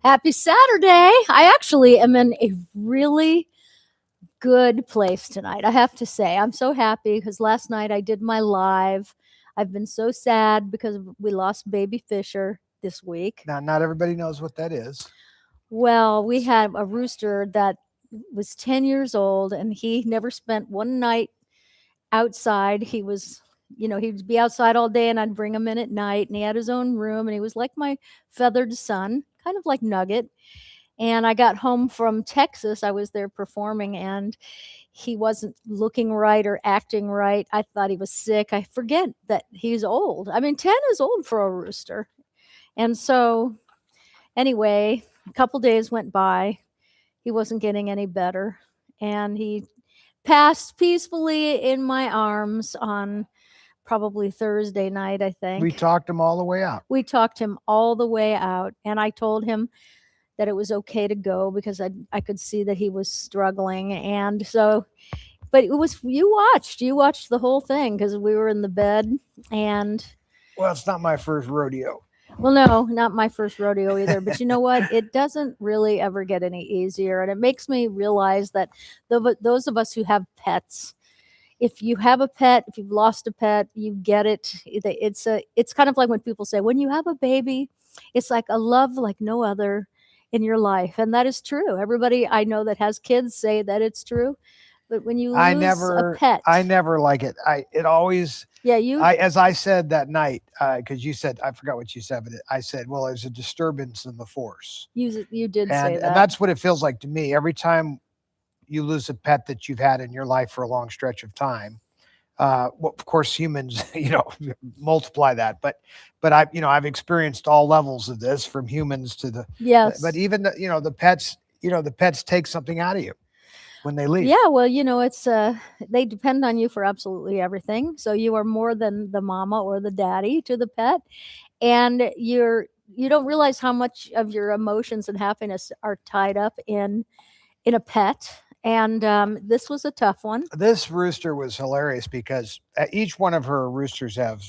Happy Saturday. I actually am in a really good place tonight. I have to say, I'm so happy because last night I did my live. I've been so sad because we lost baby Fisher this week. Now, not everybody knows what that is. Well, we had a rooster that was 10 years old and he never spent one night outside. He was, he'd be outside all day and I'd bring him in at night, and he had his own room and he was like my feathered son, kind of like Nugget. And I got home from Texas. I was there performing and he wasn't looking right or acting right. I thought he was sick. I forget that he's old. I mean, 10 is old for a rooster. And so, anyway, a couple days went by. He wasn't getting any better. And he passed peacefully in my arms on probably Thursday night, I think. We talked him all the way out. We talked him all the way out. And I told him that it was okay to go because I could see that he was struggling. And so, but it was, you watched the whole thing because we were in the bed. And well, it's not my first rodeo. Well, no, not my first rodeo either. But you know what? It doesn't really ever get any easier. And it makes me realize that those of us who have pets, if you have a pet, if you've lost a pet, you get it. It's kind of like when people say, when you have a baby, it's like a love like no other in your life. And that is true. Everybody I know that has kids say that it's true. But when you lose a pet, I never like it. It always, as I said that night, because you said, I forgot what you said, but I said, well, there's a disturbance in the force. You did say that. And that's what it feels like to me. Every time you lose a pet that you've had in your life for a long stretch of time, well, of course, humans, multiply that. But I've experienced all levels of this, from humans to but even the pets take something out of you when they leave. Yeah, well, it's they depend on you for absolutely everything. So you are more than the mama or the daddy to the pet, and you don't realize how much of your emotions and happiness are tied up in a pet. And this was a tough one. This rooster was hilarious because each one of her roosters have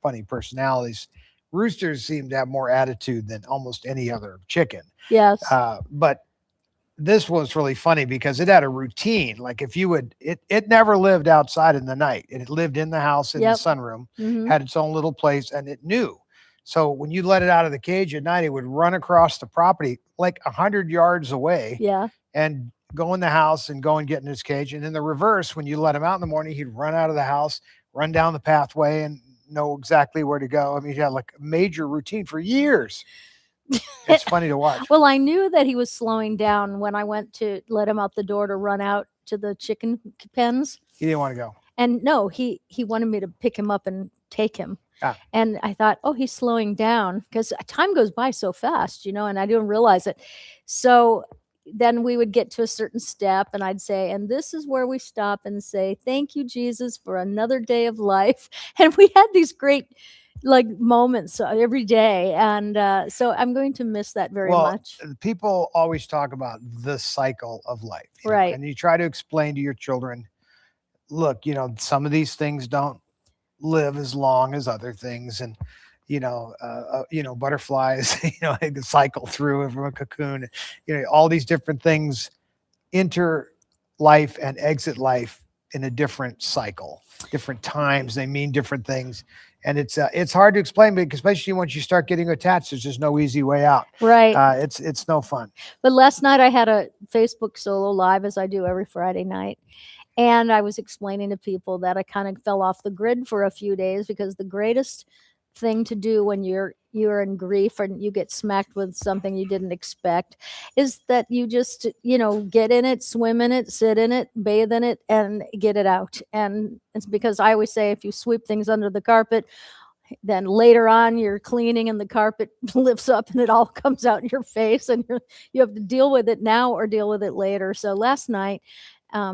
funny personalities. Roosters seem to have more attitude than almost any other chicken. Yes. But this was really funny because it had a routine. Like if you would, it never lived outside in the night. It lived in the house in the sunroom, had its own little place, and it knew. So when you let it out of the cage at night, it would run across the property like 100 yards away. Yeah. And go in the house and go and get in his cage. And in the reverse, when you let him out in the morning, he'd run out of the house, run down the pathway, and know exactly where to go. I mean, he had like a major routine for years. It's funny to watch. Well, I knew that he was slowing down when I went to let him out the door to run out to the chicken pens. He didn't want to go. And no, he wanted me to pick him up and take him. And I thought, oh, he's slowing down because time goes by so fast, and I didn't realize it. So then we would get to a certain step and I'd say, and this is where we stop and say, thank you, Jesus, for another day of life. And we had these great moments every day. And so I'm going to miss that very much. People always talk about the cycle of life. Right. And you try to explain to your children, look, some of these things don't live as long as other things. And butterflies, cycle through from a cocoon, all these different things enter life and exit life in a different cycle, different times. They mean different things. And it's hard to explain, because especially once you start getting attached, there's just no easy way out. Right. It's no fun. But last night I had a Facebook solo live, as I do every Friday night. And I was explaining to people that I kind of fell off the grid for a few days, because the greatest thing to do when you're in grief and you get smacked with something you didn't expect is that you just get in it, swim in it, sit in it, bathe in it, and get it out. And it's because I always say, if you sweep things under the carpet, then later on you're cleaning and the carpet lifts up and it all comes out in your face, and you have to deal with it now or deal with it later. So last night,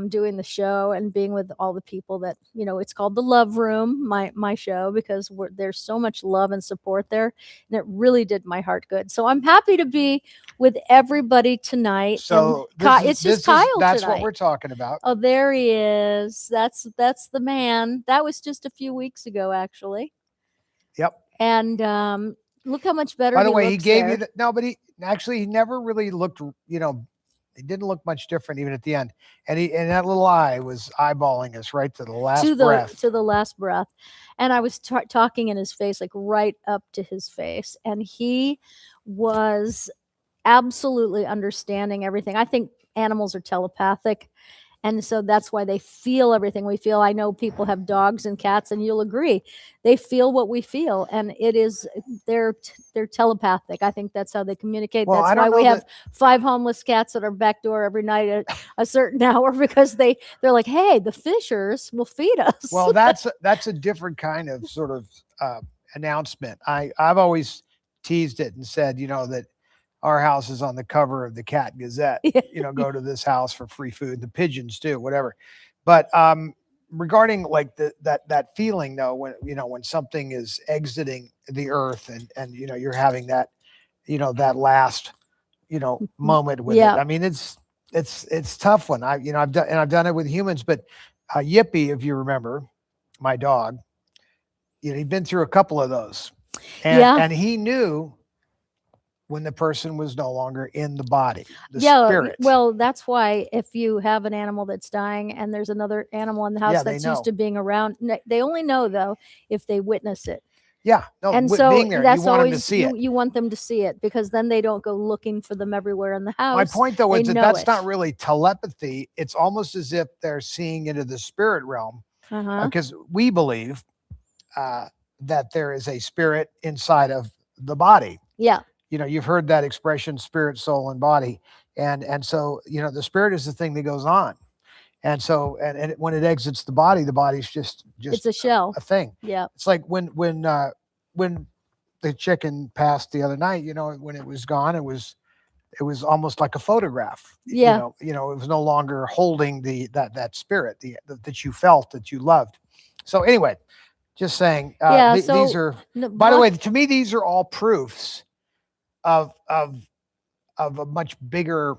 doing the show and being with all the people that, it's called The Love Room, my show, because there's so much love and support there. And it really did my heart good. So I'm happy to be with everybody tonight. So it's just Kyle that's tonight. What we're talking about. Oh, there he is. That's the man. That was just a few weeks ago, actually. Yep. And Look how much better By the he way, he looks gave there. you the, no, but he never really looked, he didn't look much different even at the end. And that little eye was eyeballing us right to the last breath. To the last breath. And I was talking in his face, like right up to his face, and he was absolutely understanding everything. I think animals are telepathic, and so that's why they feel everything we feel. I know people have dogs and cats, and you'll agree they feel what we feel, and it is they're telepathic. I think that's how they communicate. Well, That's I don't why know we have that. 5 homeless cats at our back door every night at a certain hour, because they're like, hey, the Fishers will feed us. Well, that's a different kind of sort of announcement. I've always teased it and said, that our house is on the cover of the Cat Gazette. Go to this house for free food. The pigeons too, whatever. But regarding like that feeling though, when something is exiting the earth and you're having that that last moment with it. I mean, it's tough one. I've done it with humans, but Yippee, if you remember, my dog, he'd been through a couple of those, and he knew when the person was no longer in the body, the spirit. Well, that's why if you have an animal that's dying and there's another animal in the house that's used to being around, they only know though if they witness it. Yeah, no, and so being there, that's you want always them to see it. You want them to see it, because then they don't go looking for them everywhere in the house. My point though is that's not really telepathy. It's almost as if they're seeing into the spirit realm, because we believe that there is a spirit inside of the body. Yeah. You've heard that expression, spirit, soul, and body. And so, the spirit is the thing that goes on. And so, and when it exits the body's just it's a shell, a thing. Yeah. It's like when the chicken passed the other night, when it was gone, it was almost like a photograph. Yeah. It was no longer holding that spirit that you felt, that you loved. So anyway, just saying, these are, by the way, to me, these are all proofs of a much bigger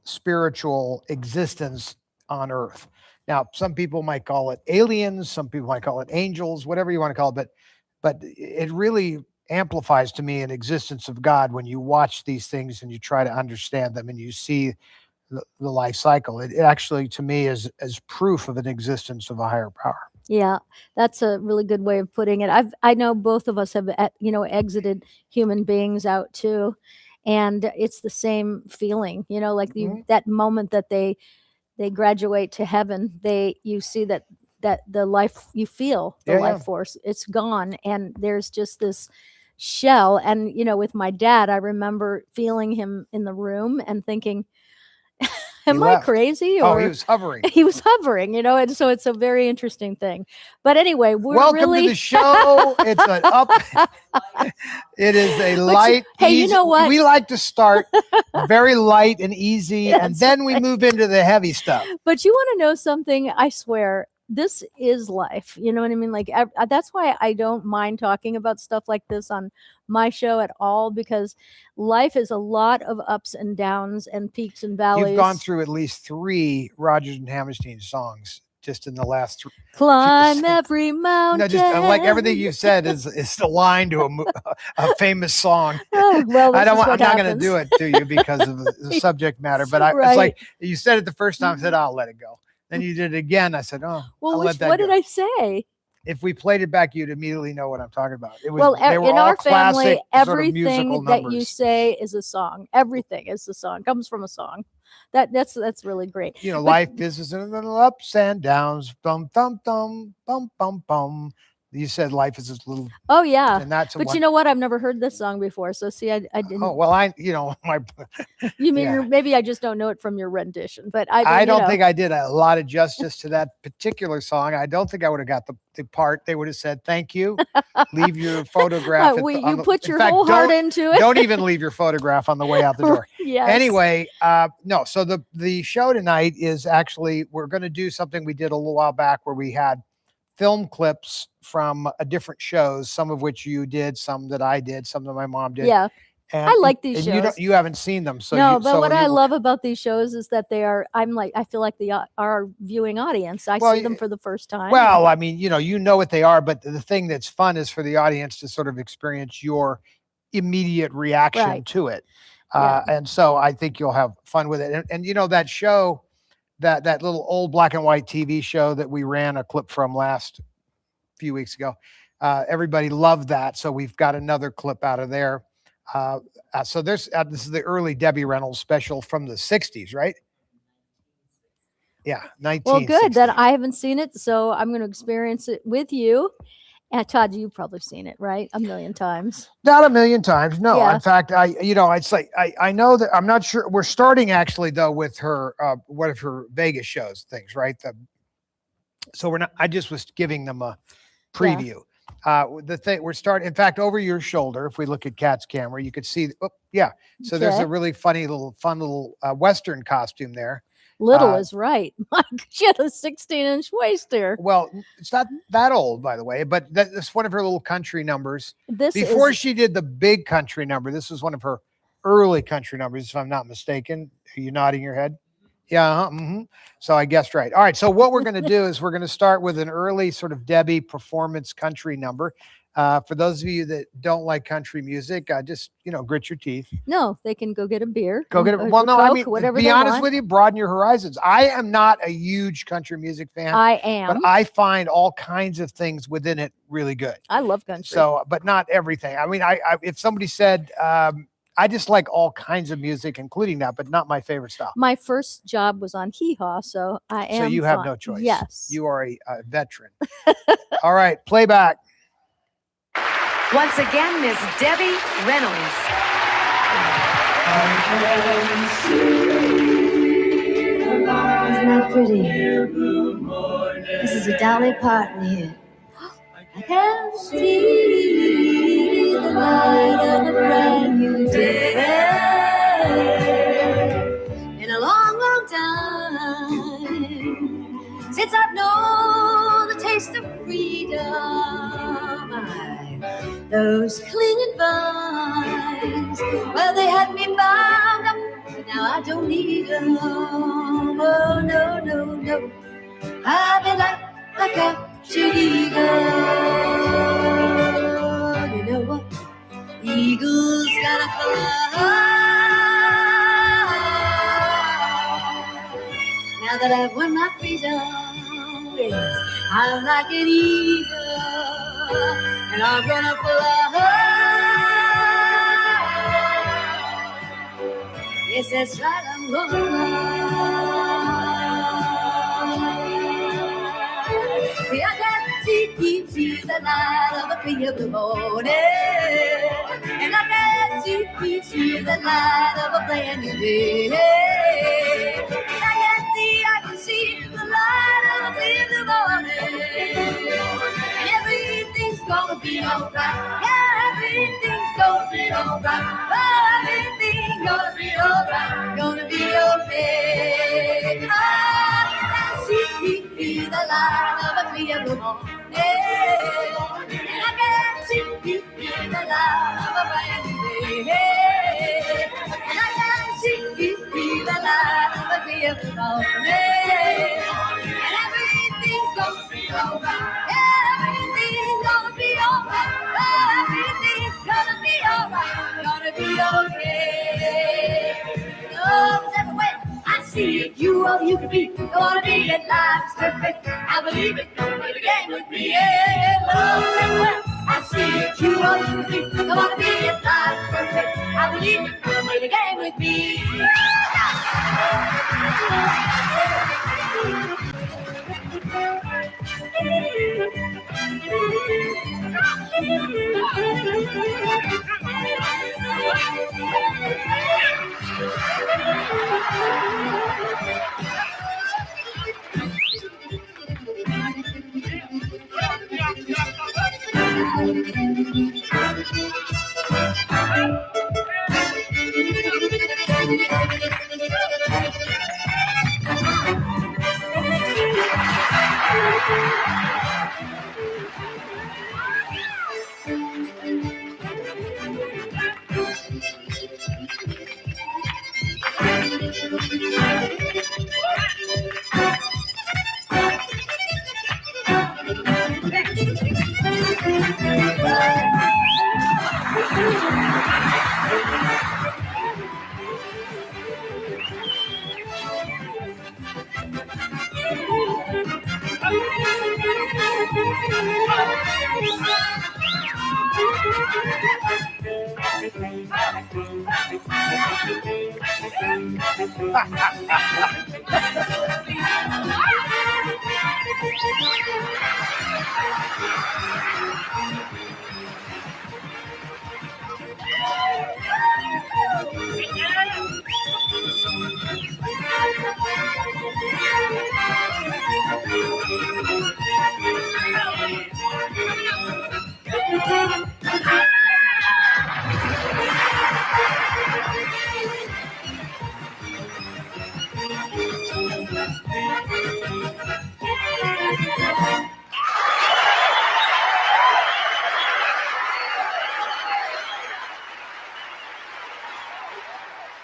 spiritual existence on earth. Now, some people might call it aliens, some people might call it angels, whatever you want to call it, but it really amplifies to me an existence of God when you watch these things and you try to understand them and you see the life cycle. It actually, to me, is proof of an existence of a higher power. Yeah, that's a really good way of putting it. I know both of us have exited human beings out too, and it's the same feeling. Like that moment that they graduate to heaven, you see that the life, you feel the life force, it's gone, and there's just this shell. And with my dad, I remember feeling him in the room and thinking, am I crazy? Or he was hovering. He was hovering, and so it's a very interesting thing. But anyway, welcome to the show. It's an up. It is a light. Hey, easy, you know what? We like to start very light and easy, and then we move into the heavy stuff. But you want to know something? I swear, this is life. You know what I mean? Like, that's why I don't mind talking about stuff like this on my show at all, because life is a lot of ups and downs and peaks and valleys. You've gone through at least 3 Rodgers and Hammerstein songs just in the last 3. Climb every mountain. No, just like everything you said is the line to a famous song. Oh, well, I'm not going to do it to you because of the subject matter, but it's like you said it the first time. I said, I'll let it go. Then you did it again. I said, oh, well, what did I say? If we played it back, you'd immediately know what I'm talking about. It was, well, in our family, everything sort of that you say is a song. Everything is a song. Comes from a song. That's really great. Life is ups and downs. Bum bum bum bum bum bum. You said life is this little. Oh yeah, and that's. But you know what? I've never heard this song before. So see, I didn't. Oh well, my. You mean maybe I just don't know it from your rendition, but I don't think I did a lot of justice to that particular song. I don't think I would have got the part. They would have said, "Thank you, leave your photograph." You put your whole heart into it. Don't even leave your photograph on the way out the door. Yes. Anyway, no. So the show tonight is actually, we're going to do something we did a little while back where we had film clips from different shows, some of which you did, some that I did, some that my mom did. Yeah. And I like these shows. You haven't seen them, so no. But what I love about these shows is that they are. I feel like our viewing audience. I see them for the first time. Well, I mean, you know what they are, but the thing that's fun is for the audience to sort of experience your immediate reaction Right. to it. Yeah. And so I think you'll have fun with it. And you know, that show, that little old black and white TV show that we ran a clip from last few weeks ago, everybody loved that. So we've got another clip out of there. So this is the early Debbie Reynolds special from the 60s, right? Yeah, 1960. Well, good that I haven't seen it, so I'm going to experience it with you. And Todd, you've probably seen it, right? A million times. Not a million times. No, Yeah. in fact, it's like, I know that I'm not sure. We're starting actually though with her, one of her Vegas shows things, right? So I just was giving them a preview. The thing we're starting, in fact, over your shoulder, if we look at Kat's camera, you could see, so there's a really fun little Western costume there. Little is right. She had a 16-inch waist there. Well, it's not that old, by the way, but that's one of her little country numbers. Before she did the big country number, this was one of her early country numbers, if I'm not mistaken. Are you nodding your head? Yeah. So I guessed right. All right. So what we're going to do is we're going to start with an early sort of Debbie performance country number. For those of you that don't like country music, just, grit your teeth. No, they can go get a beer. Go get it. Well, no, Coke, I mean, whatever be honest with you, broaden your horizons. I am not a huge country music fan. I am. But I find all kinds of things within it really good. I love country. So, but not everything. I mean, if somebody said, I just like all kinds of music, including that, but not my favorite style. My first job was on Hee Haw, so I am. So you have no choice. Yes. You are a veteran. All right, playback. Once again, Miss Debbie Reynolds. Isn't that pretty? This is a Dolly Parton here. I can see the light of a brand new day. In a long, long time since I've known the taste of freedom. Those clinging vines, well, they had me bound up. Now I don't need them. Oh, no, no, no. I've been like a captured eagle. You know what? Eagles gotta fly. Now that I've won my freedom, yes, I'm like an eagle, and I'm gonna fly. Yes, that's right, I'm gonna fly. I got to see the light of a clear blue morning, and I got to see the light of a brand new day. I can see the light of a clear blue morning, and everything's gonna be alright. Yeah, everything's gonna be alright. Oh, everything's gonna be alright. Gonna be okay. I see the light of a clear blue morning, and I can see the light of a brand new day. And I can see the light of a clear blue morning, and everything's gonna be alright. Everything's gonna be alright. Everything's gonna be alright. Gonna be okay. Oh, step away. I see it. You all you can be. Gonna be at life's perfect. I believe it. Come play the game with me. Yeah, love, step away. I see it. You all you can be. Gonna be at life's perfect. I believe it. Come play the game with me.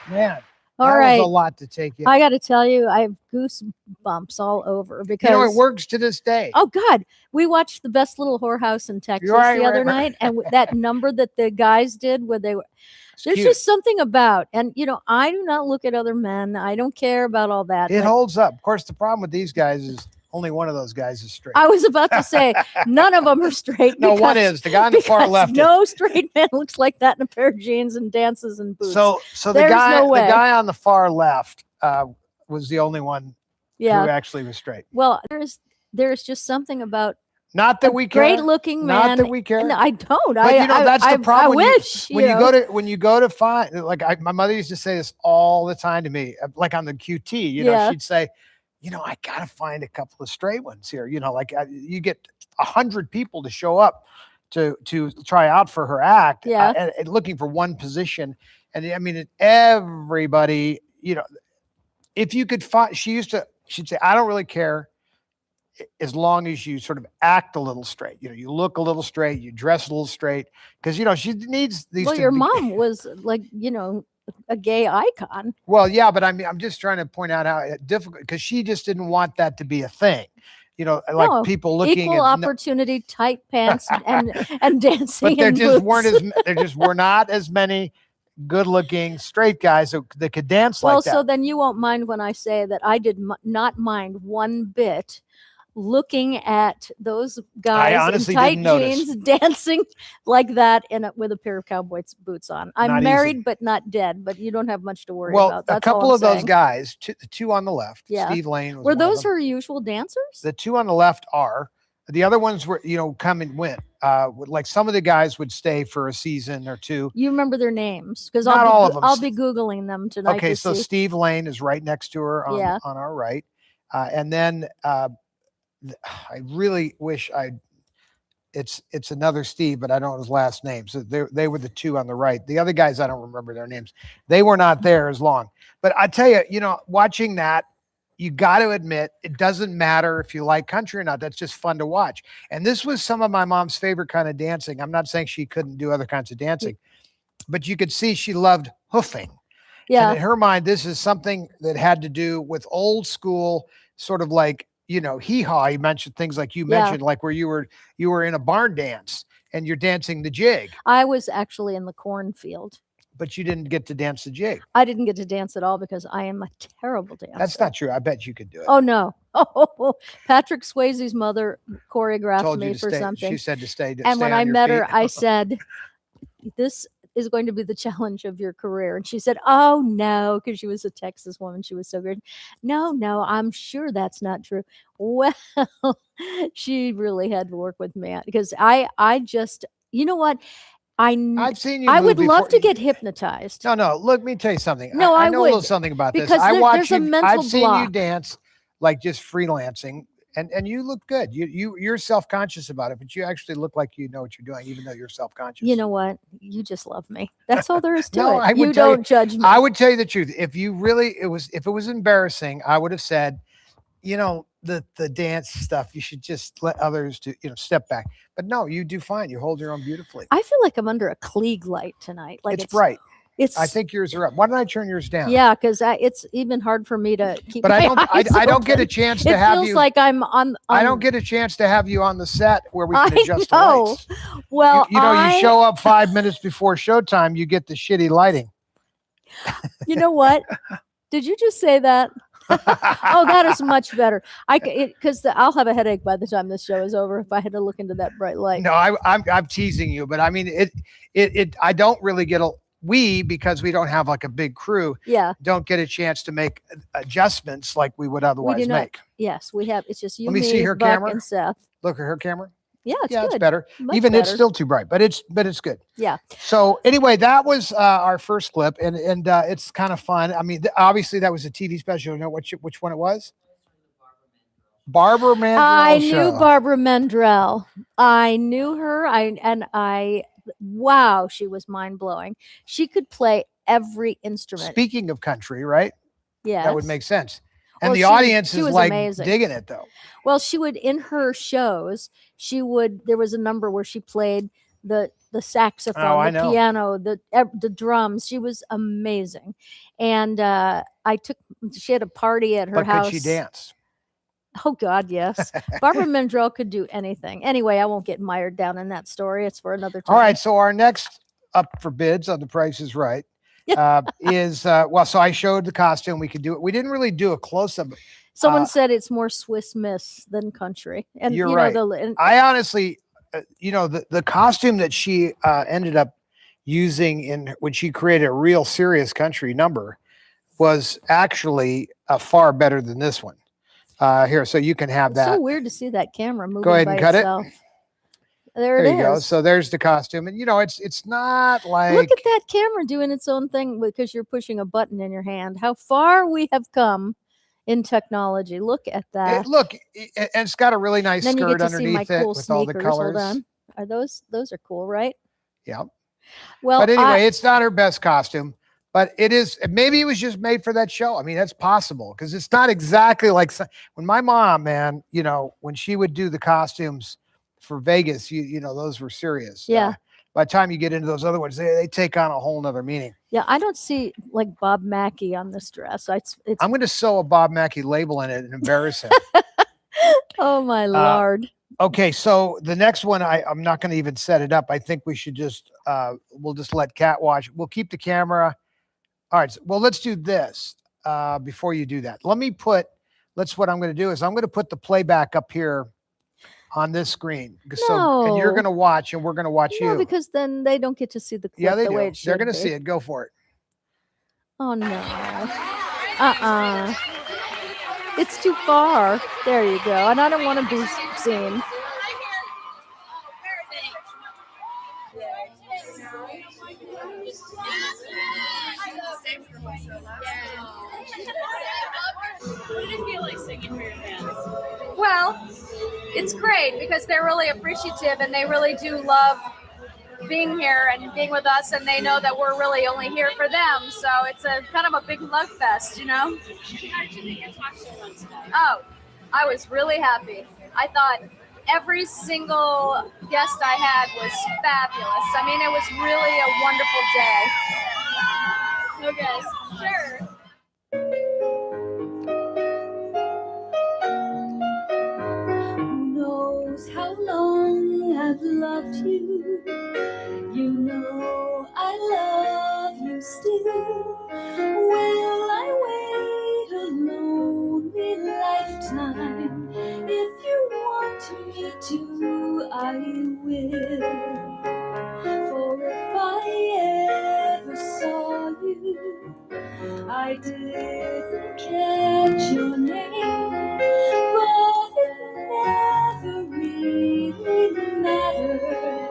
Man, All that right. was a lot to take in. I got to tell you, I have goosebumps all over because You know, it works to this day. Oh God, we watched the Best Little Whorehouse in Texas right, the other right, right. night, and that number that the guys did, where they were. It's There's cute. just something about, and I do not look at other men. I don't care about all that. It but holds up. Of course, the problem with these guys is only one of those guys is straight. I was about to say none of them are straight. No, one because- is. The guy on the far because left is. No straight man looks like that in a pair of jeans and dances and boots. So the There's guy, no way. the guy on the far left was the only one who yeah. actually was straight. Well, there's just something about Not that a we care. great looking man. Not that we care. And I don't. But that's the problem. I wish. When you go to find, like my mother used to say this all the time to me, like on the QT, Yeah. she'd say, I gotta find a couple of straight ones here. You get 100 people to show up to try out for her act, Yeah. and looking for one position. And I mean, everybody, if you could find, she'd say, I don't really care as long as you sort of act a little straight. You look a little straight, you dress a little straight, because she needs these. Well, to your be- mom was like, a gay icon. Well, yeah, but I'm just trying to point out how difficult, because she just didn't want that to be a thing. Like No, people looking Equal at. opportunity, tight pants, and dancing. But there in just boots. there just were not as many good-looking straight guys that could dance Well, like that. so then you won't mind when I say that I did not mind one bit looking at those guys in honestly tight didn't notice. jeans dancing like that with a pair of cowboy boots on. I'm Not married easy. but not dead, but you don't have much to worry Well, about. a That's all couple I'm of those saying. guys, the two on the left, Yeah. Steve Lane was Were one of those them. her usual dancers? The two on the left are. The other ones were, come and went. Like some of the guys would stay for a season or two. You remember their names? Because Not all of them. I'll be Googling them tonight. Okay, to so see. Steve Lane is right next to her on, Yeah. on our right. And then I really wish it's another Steve, but I don't know his last name. So they were the two on the right. The other guys, I don't remember their names. They were not there as long. But I tell you, watching that, you got to admit, it doesn't matter if you like country or not. That's just fun to watch. And this was some of my mom's favorite kind of dancing. I'm not saying she couldn't do other kinds of dancing, but you could see she loved hoofing. Yeah. And in her mind, this is something that had to do with old school, sort of like, hee-haw. You mentioned things like you Yeah. mentioned, like where you were in a barn dance and you're dancing the jig, I was actually in the cornfield. but you didn't get to dance the jig. I didn't get to dance at all because I am a terrible dancer. That's not true. I bet you could do it. Oh no! Oh, Patrick Swayze's mother choreographed Told you me to for stay. something. She said to stay. And stay when on I your met her, feet. I said, "This is going to be the challenge of your career." And she said, "Oh no," because she was a Texas woman. She was so good. No, I'm sure that's not true. Well, she really had to work with me because I just, you know what? I've seen you. I move would love before. to get hypnotized. No. Look, let me tell you something. No, I know a little would, something about this. because I watch there's a you. mental I've seen you block. dance, like just freelancing, and you look good. You're self-conscious about it, but you actually look like you know what you're doing, even though you're self-conscious. You know what? You just love me. That's all there is to No, it. I would You tell you- don't judge me. I would tell you the truth. If it was embarrassing, I would have said, the dance stuff, you should just let others do, step back. But no, you do fine. You hold your own beautifully. I feel like I'm under a Klieg light tonight. Like It's bright. It's. I think yours are up. Why don't I turn yours down? Yeah, because it's even hard for me to keep. But my I eyes don't get a open. chance It to have feels you. like I'm on. I don't get a chance to have you on the set where we can I adjust the know. lights. Well, You show up 5 minutes before showtime, you get the shitty lighting. You know what? Did you just say that? Oh, that is much better. Because I'll have a headache by the time this show is over if I had to look into that bright light. No, I'm teasing you, but I mean it. I don't really get we, because we don't have like a big crew, Yeah, don't get a chance to make adjustments like we would we otherwise do not. make. Yes, we have. It's just you, Let me see me, her Buck, camera. and Seth. Look at her camera. Yeah, it's Yeah, good. it's better. Much Even it's better. still too bright, but it's good. Yeah. So anyway, that was our first clip, and it's kind of fun. I mean, obviously that was a TV special. You know which one it was? Barbara Mandrell I show. knew Barbara Mandrell. I knew her. Wow, she was mind blowing. She could play every instrument. Speaking of country, right? Yeah, That would make sense. And Well, the she audience is was like amazing. digging it though. Well, she would in her shows. There was a number where she played the saxophone, Oh, I the know. piano, the drums. She was amazing. And she had a party at her But house. could she dance? Oh God, yes. Barbara Mandrell could do anything. Anyway, I won't get mired down in that story. It's for another time. All right. So our next up for bids on The Price is Right is so I showed the costume. We could do it. We didn't really do a close up. Someone said it's more Swiss Miss than country. And You're you right. know, I honestly, the costume that she ended up using when she created a real serious country number was actually far better than this one. Here, so you can have it's that. so weird to see that camera moving Go ahead by and cut itself. it. There There it you go. is. So there's the costume, and it's not like. Look at that camera doing its own thing because you're pushing a button in your hand. How far we have come in technology. Look at that. And it's got a really nice then you skirt get to see my underneath it cool with all the sneakers. colors. Hold on. Are those are cool, right? Yeah. Well, But anyway, it's not her best costume, but it is. Maybe it was just made for that show. I mean, that's possible because it's not exactly like when my mom, man, when she would do the costumes for Vegas, those were serious. Yeah. By the time you get into those other ones, they take on a whole nother meaning. Yeah, I don't see like Bob Mackie on this dress. It's I'm going to sew a Bob Mackie label in it and embarrass him. oh my Lord. Okay, so the next one, I'm not going to even set it up. I think we should just, we'll just let Kat watch. We'll keep the camera. All right, well, let's do this before you do that. What I'm going to do is I'm going to put the playback up here on this screen. And you're No. going to watch and we're going to watch No, you. because then they don't get to see the clip Yeah, they the do. way it should They're going to be. see it. Go for it. Oh no. It's too far. There you go. And I don't want to be seen. What did it feel like singing for your fans? Well, it's great because they're really appreciative and they really do love being here and being with us, and they know that we're really only here for them. So it's a kind of a big love fest, How did you think your talk show went today? Oh, I was really happy. I thought every single guest I had was fabulous. I mean, it was really a wonderful day. Okay, sure. Who knows how long I've loved you? You know I love you still. Will I wait a lonely lifetime? If you want me to, I will. For if I ever saw you, I didn't catch your name, but it never really mattered.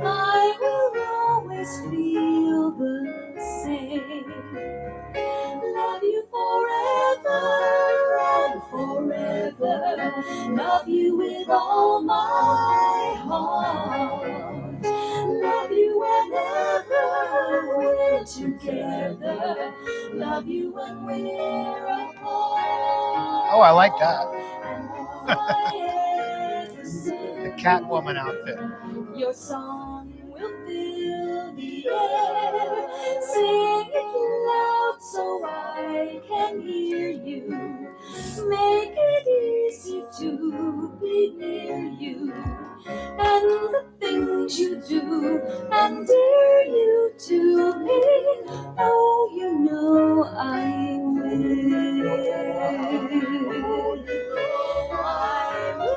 I will always feel the same. Love you forever and forever. Love you with all my heart. Love you whenever we're together. Love you when we're apart. Oh, I like that. And all I ever sing The Catwoman outfit. your song will fill the air. Sing it loud so I can hear you. Make it easy to be near you. And the things you do and dare you to me. Oh, you know I will. I will.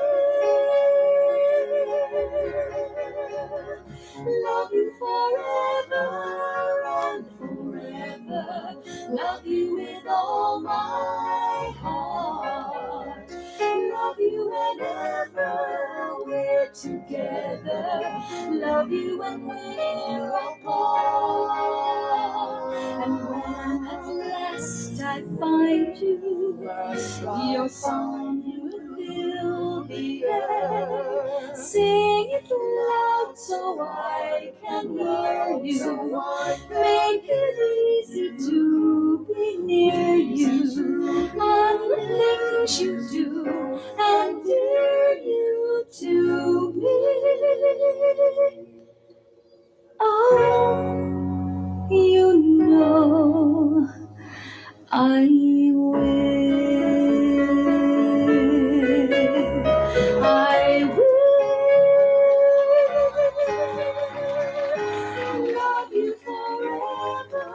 together. Love you when we're apart. And when at last I find you, your song will fill the air. Sing it loud so I can hear you. Make it easy to be near you. On the things you do and dear you to me. Oh, you know I will. I will love you forever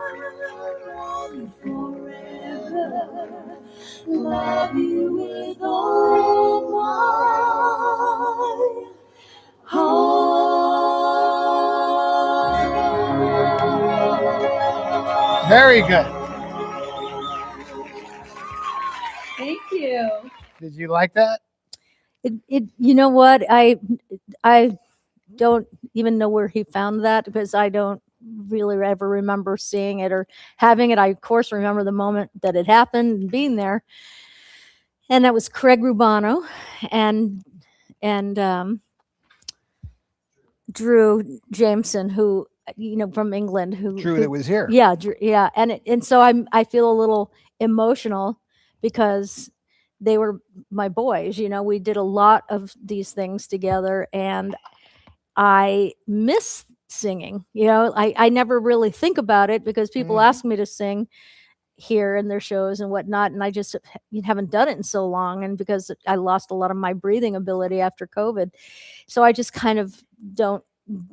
and forever. Love you with all my heart. Very good. Thank you. Did you like that? You know what? I don't even know where he found that because I don't really ever remember seeing it or having it. I of course remember the moment that it happened and being there. And that was Craig Rubano and Drew Jameson, who from England, Drew that was here. yeah, yeah, and so I feel a little emotional because they were my boys. We did a lot of these things together, and I miss singing. I never really think about it because people ask me to sing here in their shows and whatnot, and I just haven't done it in so long, and because I lost a lot of my breathing ability after COVID, so I just kind of don't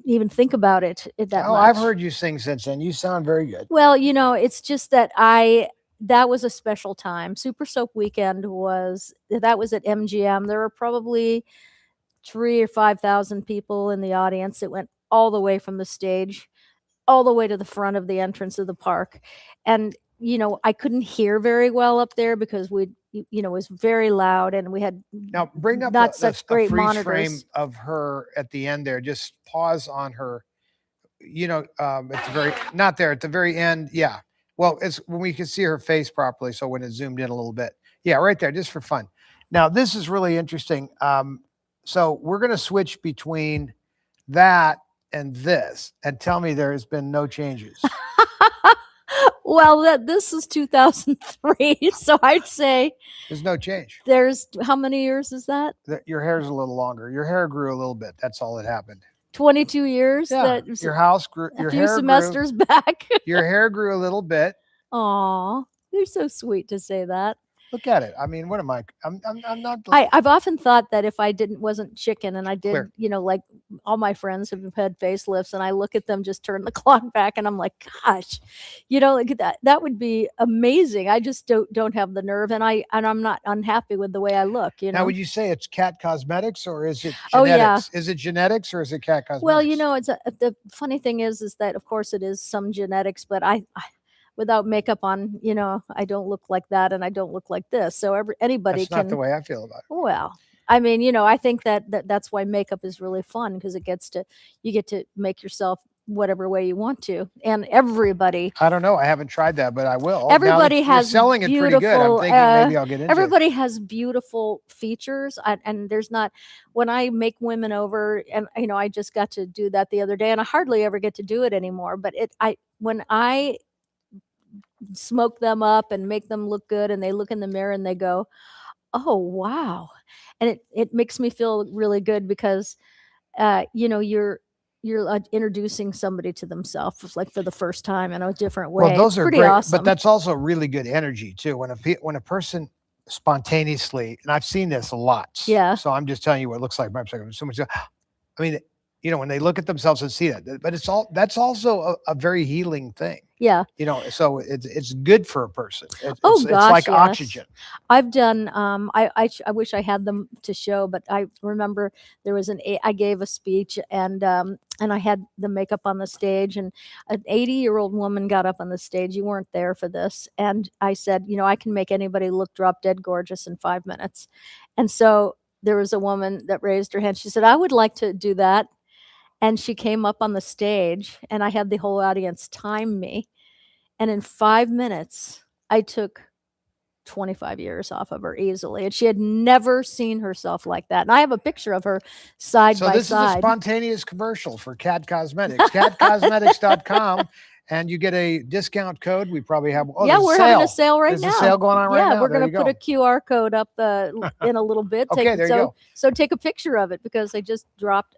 even think about it that much. I've heard you sing since then. You sound very good. Well, it's just that that was a special time. Super Soap Weekend was at MGM. There were probably 3,000 or 5,000 people in the audience. It went all the way from the stage, all the way to the front of the entrance of the park. And, I couldn't hear very well up there because it was very loud and we had Now bring up not such great freeze monitors. frame of her at the end there. Just pause on her, at the very, not there, at the very end. Yeah. Well, it's when we can see her face properly. So when it zoomed in a little bit. Yeah, right there, just for fun. Now, this is really interesting. So we're going to switch between that and this and tell me there has been no changes. Well, this is 2003, so I'd say There's no change. there's how many years is that? Your hair's a little longer. Your hair grew a little bit. That's all that happened. 22 years. Yeah, That your house grew. a Your few hair semesters back. grew. Your hair grew a little bit. Aw, you're so sweet to say that. Look at it. I mean, what am I? I'm not. I've often thought that if I wasn't chicken and I did, Clear. like all my friends have had facelifts and I look at them just turn the clock back and I'm like, gosh, like that would be amazing. I just don't have the nerve and I'm not unhappy with the way I look, Now, would you say it's cat cosmetics or is it genetics? Oh, yeah. Is it genetics or is it cat cosmetics? Well, it's the funny thing is that of course it is some genetics, but I without makeup on, I don't look like that and I don't look like this. So anybody That's can. not the way I feel about it. Well, I mean, I think that's why makeup is really fun because you get to make yourself whatever way you want to, and everybody. I don't know. I haven't tried that, but I will. Everybody now that has you're selling it pretty good. I'm beautiful, thinking maybe I'll get into Everybody has beautiful features, and there's not. When I make women over, and I just got to do that the other day, and I hardly ever get to do it anymore. But when I smoke them up and make them look good and they look in the mirror and they go, oh wow, and it makes me feel really good because you're introducing somebody to themselves like for the first time in a different way. Well, those It's are pretty great, awesome. but that's also really good energy too. When a person spontaneously, and I've seen this a lot. Yeah. So I'm just telling you what it looks like. Someone says, I mean, when they look at themselves and see that, but that's also a very healing thing. Yeah. So it's good for a person. It's like gosh, yes. oxygen. I've done I wish I had them to show, but I remember there was I gave a speech and I had the makeup on the stage and an 80-year-old woman got up on the stage. You weren't there for this. And I said, I can make anybody look drop dead gorgeous in 5 minutes. And so there was a woman that raised her hand. She said, I would like to do that. And she came up on the stage, and I had the whole audience time me. And in 5 minutes, I took 25 years off of her easily. And she had never seen herself like that. And I have a picture of her side So by this side. is a spontaneous commercial for Cat Cosmetics, catcosmetics.com. And you get a discount code. We probably have. Oh, Yeah, there's we're sale. having a sale right There's now. a sale going on right yeah, now. we're There going you to put go. a QR code up in a little bit. Okay, there you go. So take a picture of it because I just dropped.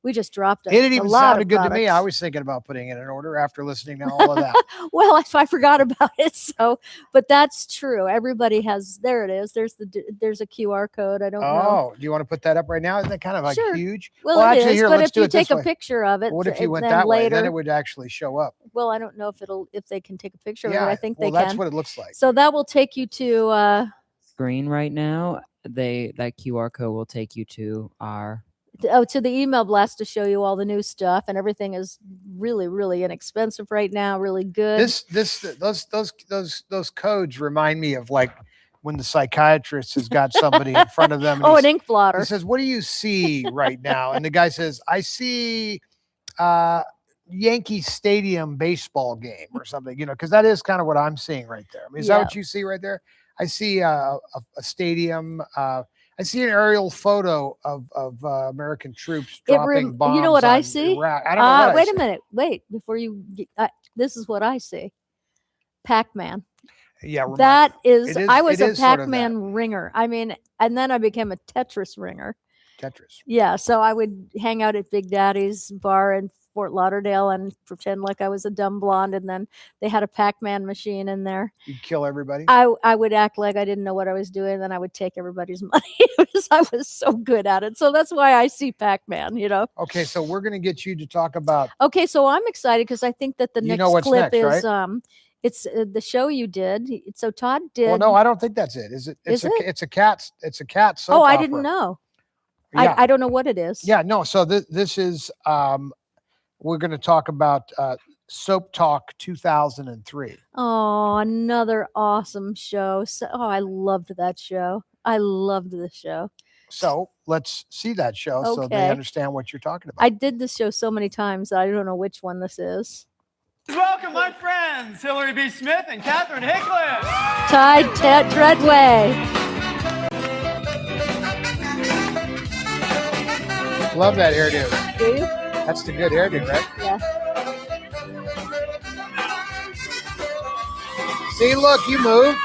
We just dropped It didn't a even lot sound of good to me. I products. was thinking about putting it in order after listening to all of that. Well, I forgot about it. So, but that's true. Everybody has. There it is. There's a QR code. I don't know. Oh, do you want to put that up right now? Isn't that kind of like Sure. huge? Well, Well, it actually, is. here, But let's if do you it this take a way. picture of it, What if you went then that way? later, Then it would actually show up. well, I don't know if they can take a picture of Yeah, it. I think well, they that's can. what it looks like. So that will take you to. Screen right now. That QR code will take you to our To the email blast to show you all the new stuff, and everything is really, really inexpensive right now. Really good. Those codes remind me of like when the psychiatrist has got somebody in front of them. And an he's- ink blotter. He says, "What do you see right now?" And the guy says, "I see Yankee Stadium baseball game or something." You know, because that is kind of what I'm seeing right there. I mean, is that Yeah. what you see right there? I see a stadium. I see an aerial photo of American troops dropping bombs. You know what I on see? Iraq. I don't know what I Wait see. a minute. Wait before you. This is what I see. Pac-Man. Yeah, That is. it is- I was it a is sort of Pac-Man ringer. I mean, and then I became a Tetris ringer. Tetris. Yeah, so I would hang out at Big Daddy's bar in Fort Lauderdale and pretend like I was a dumb blonde, and then they had a Pac-Man machine in there. You'd kill everybody. I would act like I didn't know what I was doing, and then I would take everybody's money because I was so good at it. So that's why I see Pac-Man, you know. Okay, so we're going to get you to talk about. Okay, so I'm excited because I think that the You next know what's clip next, is it's the show you did. So Todd did. Well, no, I don't think that's it. Is it? Is it? It's a cat. It's a cat. Oh, I opera. didn't know. Yeah. I don't know what it is. Yeah, no. So this is we're going to talk about Soap Talk 2003. Oh, another awesome show. I loved that show. I loved the show. So let's see that show so they Okay. understand what you're talking about. I did this show so many times that I don't know which one this is. Welcome, my friends, Hillary B. Smith and Catherine Hickland. Tide Treadway. Love that hairdo. Do you? That's the good hairdo, right? Yeah. See, look, you move.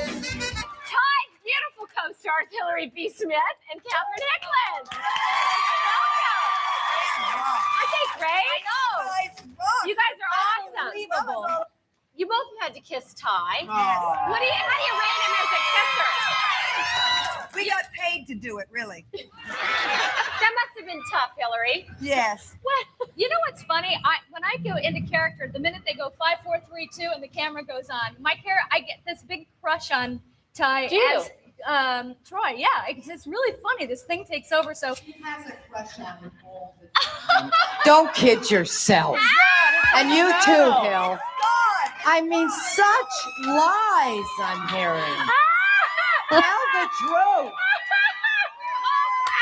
Todd's beautiful co-stars Hillary B. Smith and Catherine Hickland. Welcome. Aren't they great? I know. You guys are awesome. You both had to kiss Ty. How do you rate him as a kisser? We got paid to do it, really. That must have been tough, Hillary. Yes. What? You know what's funny? When I go into character, the minute they go 5, 4, 3, 2, and the camera goes on, I get this big crush on Ty as Troy. Yeah, it's really funny. This thing takes over. So He has a crush on him all the time. Don't kid yourself. And you too, Hill. I mean, such lies I'm hearing. Tell the truth.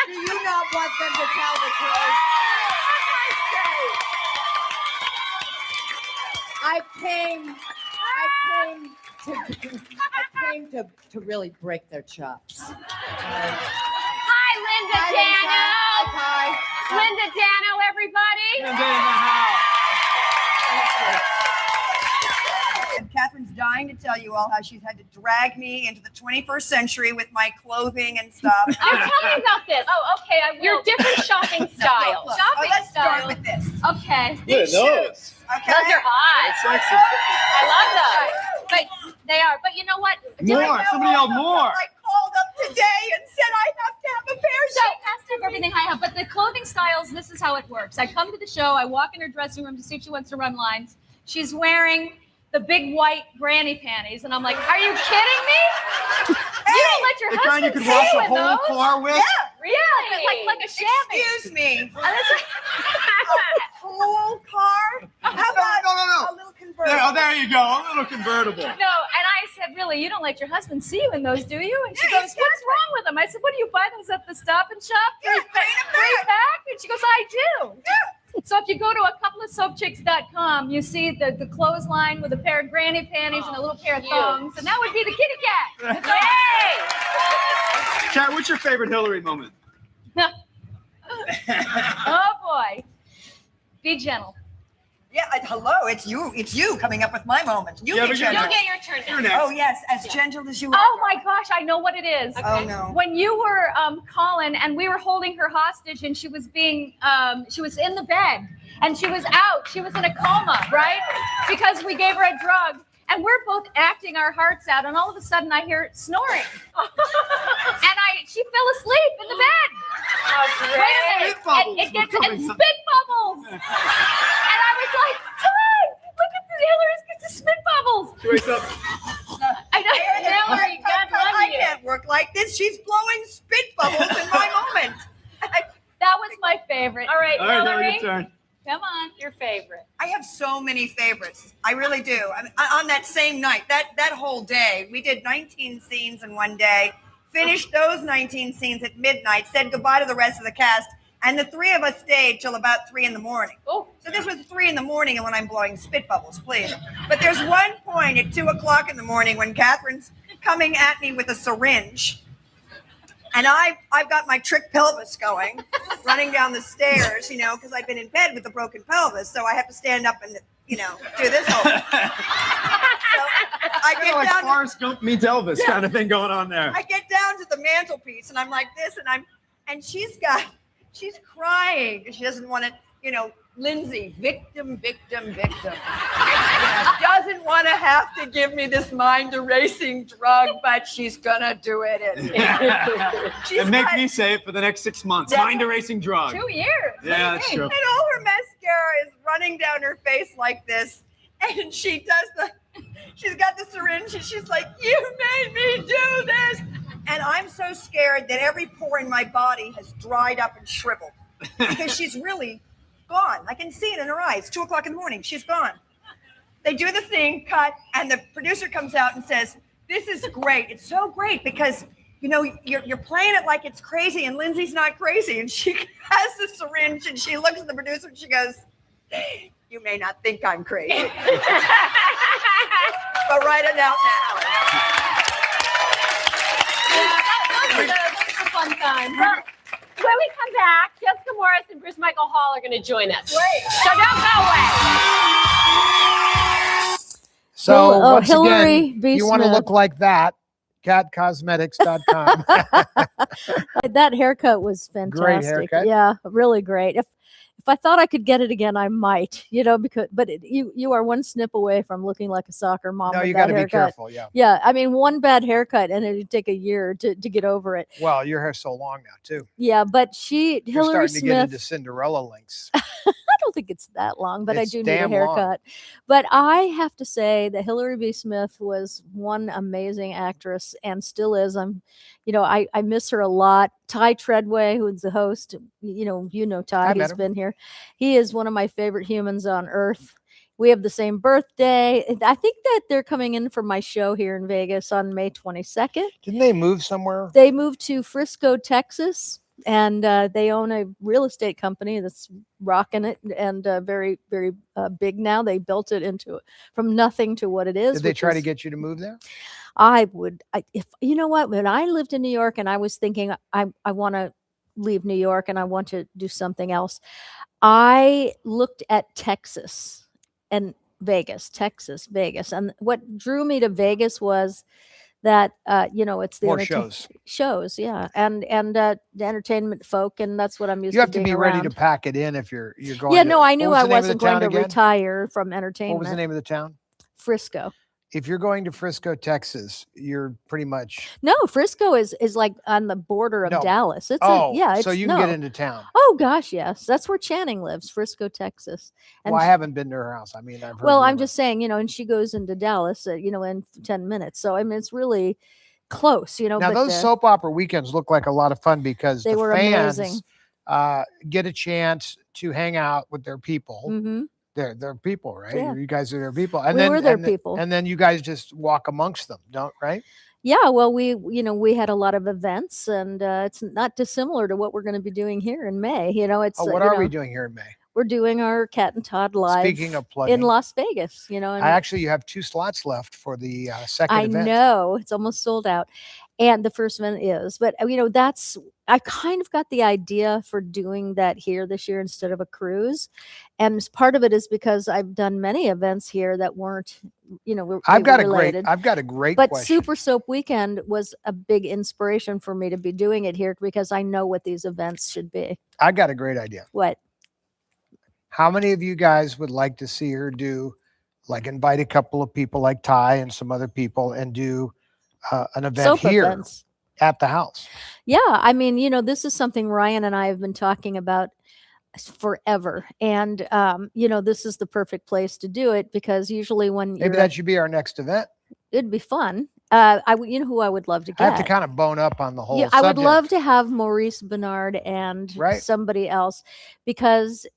Do you not want them to tell the truth? I came to really break their chops. Hi, Linda Hi, Dano. Lisa. Hi. Linda Dano, everybody. Linda in the house. And Catherine's dying to tell you all how she's had to drag me into the 21st century with my clothing and stuff. Oh, tell me about this. Oh, okay. Your different shopping styles. Look. Shopping Let's start styles. with this. Okay. These shoes. Okay. Those are hot. I love those. But they are. But you know what? More. Somebody yelled more. I called up today and said I have to have a pair of So has to have everything I have. But the clothing styles, this is how it works. I come to the show. I walk in her dressing room to see if she wants to run lines. She's wearing the big white granny panties, and I'm like, "Are you kidding me? You don't let your The kind you husband could see wash you a in whole those?" car with? Yeah. Really? Like a shabby. Excuse me. Oh, that's old car? How about No. a little convertible? There you go. A little convertible. No, and I said, really, you don't let your husband see you in those, do you? And she Yeah, goes, what's wrong with them? I said, what do you buy those at the Stop and Shop? Three pack? And she goes, I do. So if you go to a coupleofsoapchicks.com, you see the clothesline with a pair of granny panties and a little pair of thongs, and that would be the kitty cat. Yay! Kat, what's your favorite Hillary moment? Oh boy. Be gentle. Yeah, hello, it's you coming up with my moment. You Yeah, be but gentle. You'll get your turn You're now. next. Oh yes, as gentle as you are. Oh my gosh, I know what it is. Oh no. When you were calling and we were holding her hostage and she was being she was in the bed and she was out, she was in a coma, right? Because we gave her a drug and we're both acting our hearts out and all of a sudden I hear snoring. And she fell asleep in the bed. Wait a minute. Spit bubbles. It gets We're and doing spit bubbles. And I was like, Todd, look at the Hillary's gets the spit bubbles. She wakes up. I know. Hillary, God love I you. can't work like this. She's blowing spit bubbles in my moment. That was my favorite. All right, All right, Hillary. your turn. Come on, your favorite. I have so many favorites. I really do. On that same night, that whole day, we did 19 scenes in one day, finished those 19 scenes at midnight, said goodbye to the rest of the cast, and the three of us stayed till about 3 a.m. Oh. So this was 3 a.m. and when I'm blowing spit bubbles, please. But there's one point at 2 o'clock in the morning when Catherine's coming at me with a syringe. And I've got my trick pelvis going, running down the stairs, because I've been in bed with a broken pelvis. So I have to stand up and, do this whole thing. So I Kind get of like down. Forrest Gump meets Elvis kind of thing going on there. I get down to the mantelpiece and I'm like this, and she's crying because she doesn't want to, Lindsay, victim. Doesn't want to have to give me this mind-erasing drug, but she's gonna do it. And make me say it for the next 6 months. Yeah. Mind-erasing drug. 2 years. Yeah, that's true. And all her mascara is running down her face like this, and she's got the syringe, and she's like, "You made me do this," and I'm so scared that every pore in my body has dried up and shriveled because she's really gone. I can see it in her eyes. 2 o'clock in the morning, she's gone. They do the thing, cut, and the producer comes out and says, "This is great. It's so great because you're playing it like it's crazy, and Lindsay's not crazy." And she has the syringe, and she looks at the producer, and she goes, "You may not think I'm crazy, but write it out now." Yeah, that was a fun time. Well, when we come back, Jessica Morris and Bruce Michael Hall are going to join us. Great. So don't go away. So once Hillary again, B. you want to Smith. look like that, catcosmetics.com. That haircut was fantastic. Great haircut. Yeah, really great. If I thought I could get it again, I might. But you are one snip away from looking like a soccer mom. No, with you that got to be haircut. careful. Yeah. Yeah, I mean, one bad haircut and it'd take a year to get over it. Well, your hair's so long now too. Yeah, but You're Hillary starting to get into Smith. Cinderella links. I don't think it's that long, but It's I do need a damn long. haircut. But I have to say that Hillary B. Smith was one amazing actress and still is. I miss her a lot. Ty Treadway, who's the host, Ty, I met he's him. been here. He is one of my favorite humans on earth. We have the same birthday. I think that they're coming in for my show here in Vegas on May 22nd. Didn't they move somewhere? They moved to Frisco, Texas, and they own a real estate company that's rocking it and very, very big now. They built it from nothing to what it is. Did they which try to is- get you to move there? if you know what, when I lived in New York and I was thinking I want to leave New York and I want to do something else, I looked at Texas and Vegas, and what drew me to Vegas was that it's the More shows. yeah, and the entertainment folk, and that's what I'm used You have to to being be ready around. to pack it in if you're going. Yeah, to, no, I what knew was I the name of the wasn't going town to again? retire from What entertainment. was the name of the town? Frisco. If you're going to Frisco, Texas, you're pretty much. No, Frisco is like on the border of No. Dallas. It's So you can get into town. Oh gosh, yes, that's where Channing lives, Frisco, Texas. And Well, I haven't been to her house. I mean, I've heard. well, I'm rumors. just saying, and she goes into Dallas, in 10 minutes. So I mean, it's really close, Now but, those soap opera weekends look like a lot of fun because they the were fans amazing. get a chance to hang out with their people. Mm-hmm. They're people, right? Yeah. You guys are their people. And We then were their and then- people. And then you guys just walk amongst them, right? Yeah, well, we had a lot of events, and it's not dissimilar to what we're going to be doing here in May. It's What are we doing here in May? We're doing our Cat and Todd live. Speaking of in plugging, Las Vegas. And you have 2 slots left for the second I event. know it's almost sold out, and the first event is. But I kind of got the idea for doing that here this year instead of a cruise, and part of it is because I've done many events here that weren't, I've got a related. great But question. Super Soap Weekend was a big inspiration for me to be doing it here because I know what these events should be. I got a great idea. What? How many of you guys would like to see her do, like invite a couple of people like Ty and some other people and do an event Soap here events. at the house? Yeah, I mean, this is something Ryan and I have been talking about forever, and this is the perfect place to do it because usually when Maybe that should be our next event. it'd be fun. Who I would love to I have to get. kind of bone up on the whole Yeah, I would subject. love to have Maurice Bernard and Right. somebody else because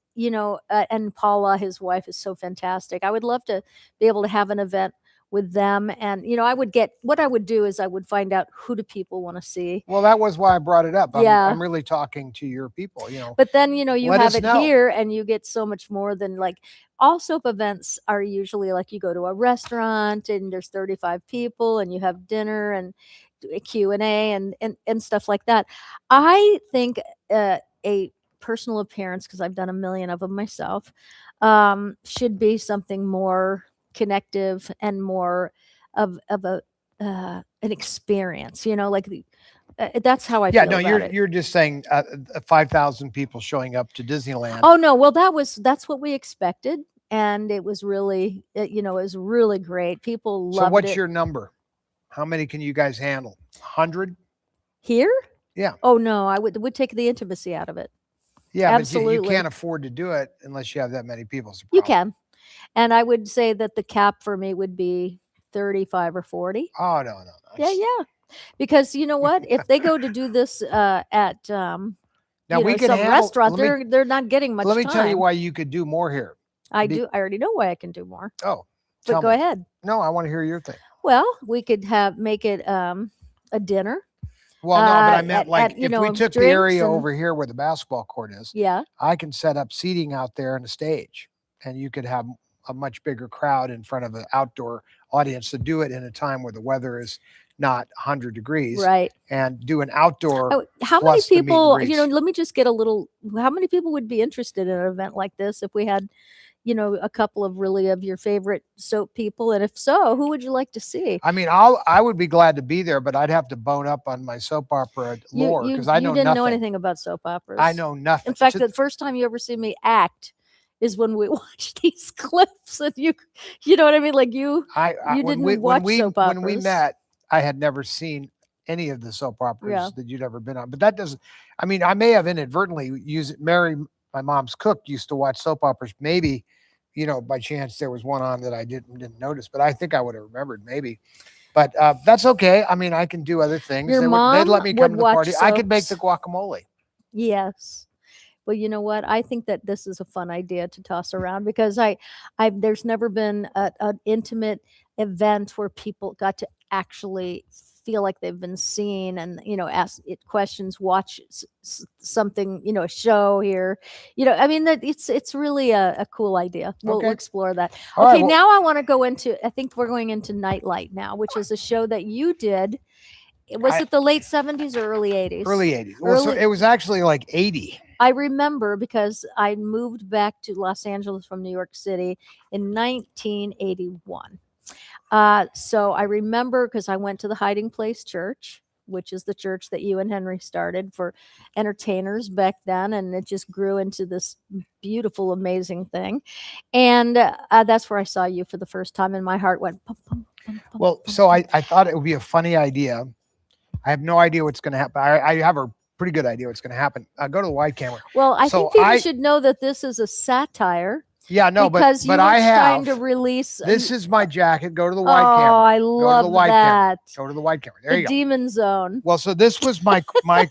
and Paula, his wife, is so fantastic. I would love to be able to have an event with them, and what I would do is I would find out who do people want to see. Well, that was why I brought it up. Yeah. I'm really talking to your people, But then you Let have us it know. here, and you get so much more than like all soap events are usually like you go to a restaurant and there's 35 people and you have dinner and a Q&A and stuff like that. I think a personal appearance, because I've done a million of them myself, should be something more connective and more of a an experience. That's how I Yeah, feel no, about it. you're just saying 5,000 people showing up to Disneyland. Oh no, well that's what we expected, and it was really it was really great. People So loved what's it. your number? How many can you guys handle? 100? Here? Yeah. Oh no, I would take the intimacy out of it. Yeah, but you Absolutely. can't afford to do it unless you have that many people. It's a You problem. can. And I would say that the cap for me would be 35 or 40. Oh, no. Yeah. Because you know what? If they go to do this at Now we can some handle, restaurant, let me- they're not getting much Let me time. tell you why you could do more here. I already know why I can do more. Oh, But tell go me. ahead. No, I want to hear your thing. Well, we could make it a dinner. Well, no, but I meant at- like at, if we took the drinks area and- over here where the basketball court is, Yeah. I can set up seating out there and a stage, and you could have a much bigger crowd in front of an outdoor audience to do it in a time where the weather is not 100 degrees, Right. and do an outdoor. Oh, how many plus the meet and people, greets. let me just get a little, how many people would be interested in an event like this if we had, a couple of really of your favorite soap people? And if so, who would you like to see? I mean, I would be glad to be there, but I'd have to bone up on my soap opera lore because I know you didn't nothing. know anything about soap operas. I know nothing. In fact, To- the first time you ever see me act is when we watched these clips, and you know what I mean? Like you when didn't we, watch when we, soap when we operas. met, I had never seen any of the soap operas Yeah. that you'd ever been on. But that doesn't. I mean, I may have inadvertently used it. Mary, my mom's cook, used to watch soap operas. Maybe, by chance there was one on that I didn't notice. But I think I would have remembered maybe. But that's okay. I mean, I can do other things. Your They'd mom let me would come to the watch party. I could make the soaps. guacamole. Yes. Well, you know what? I think that this is a fun idea to toss around because there's never been an intimate event where people got to actually feel like they've been seen and ask it questions, watch something, a show here. I mean that it's really a cool idea. We'll Okay. explore that. All right, Okay, well- now I want to go into. I think we're going into Nightlight now, which is a show that you did. Was it the late 70s or early 80s? Early 80s. Well, so Early- it was actually like 80. I remember because I moved back to Los Angeles from New York City in 1981. So I remember because I went to the Hiding Place Church, which is the church that you and Henry started for entertainers back then. And it just grew into this beautiful, amazing thing. And that's where I saw you for the first time. And my heart went, pum, pum, pum, pum, Well, pum, so pum. I thought it would be a funny idea. I have no idea what's going to happen. I have a pretty good idea what's going to happen. Go to the wide camera. Well, I so think people I- should know that this is a satire Yeah, no, because but you were I trying have. to release. This is my jacket. Go to the white oh, camera. I Go to the love white camera. that. Go to the white camera. There The you go. demon zone. Well, so this was my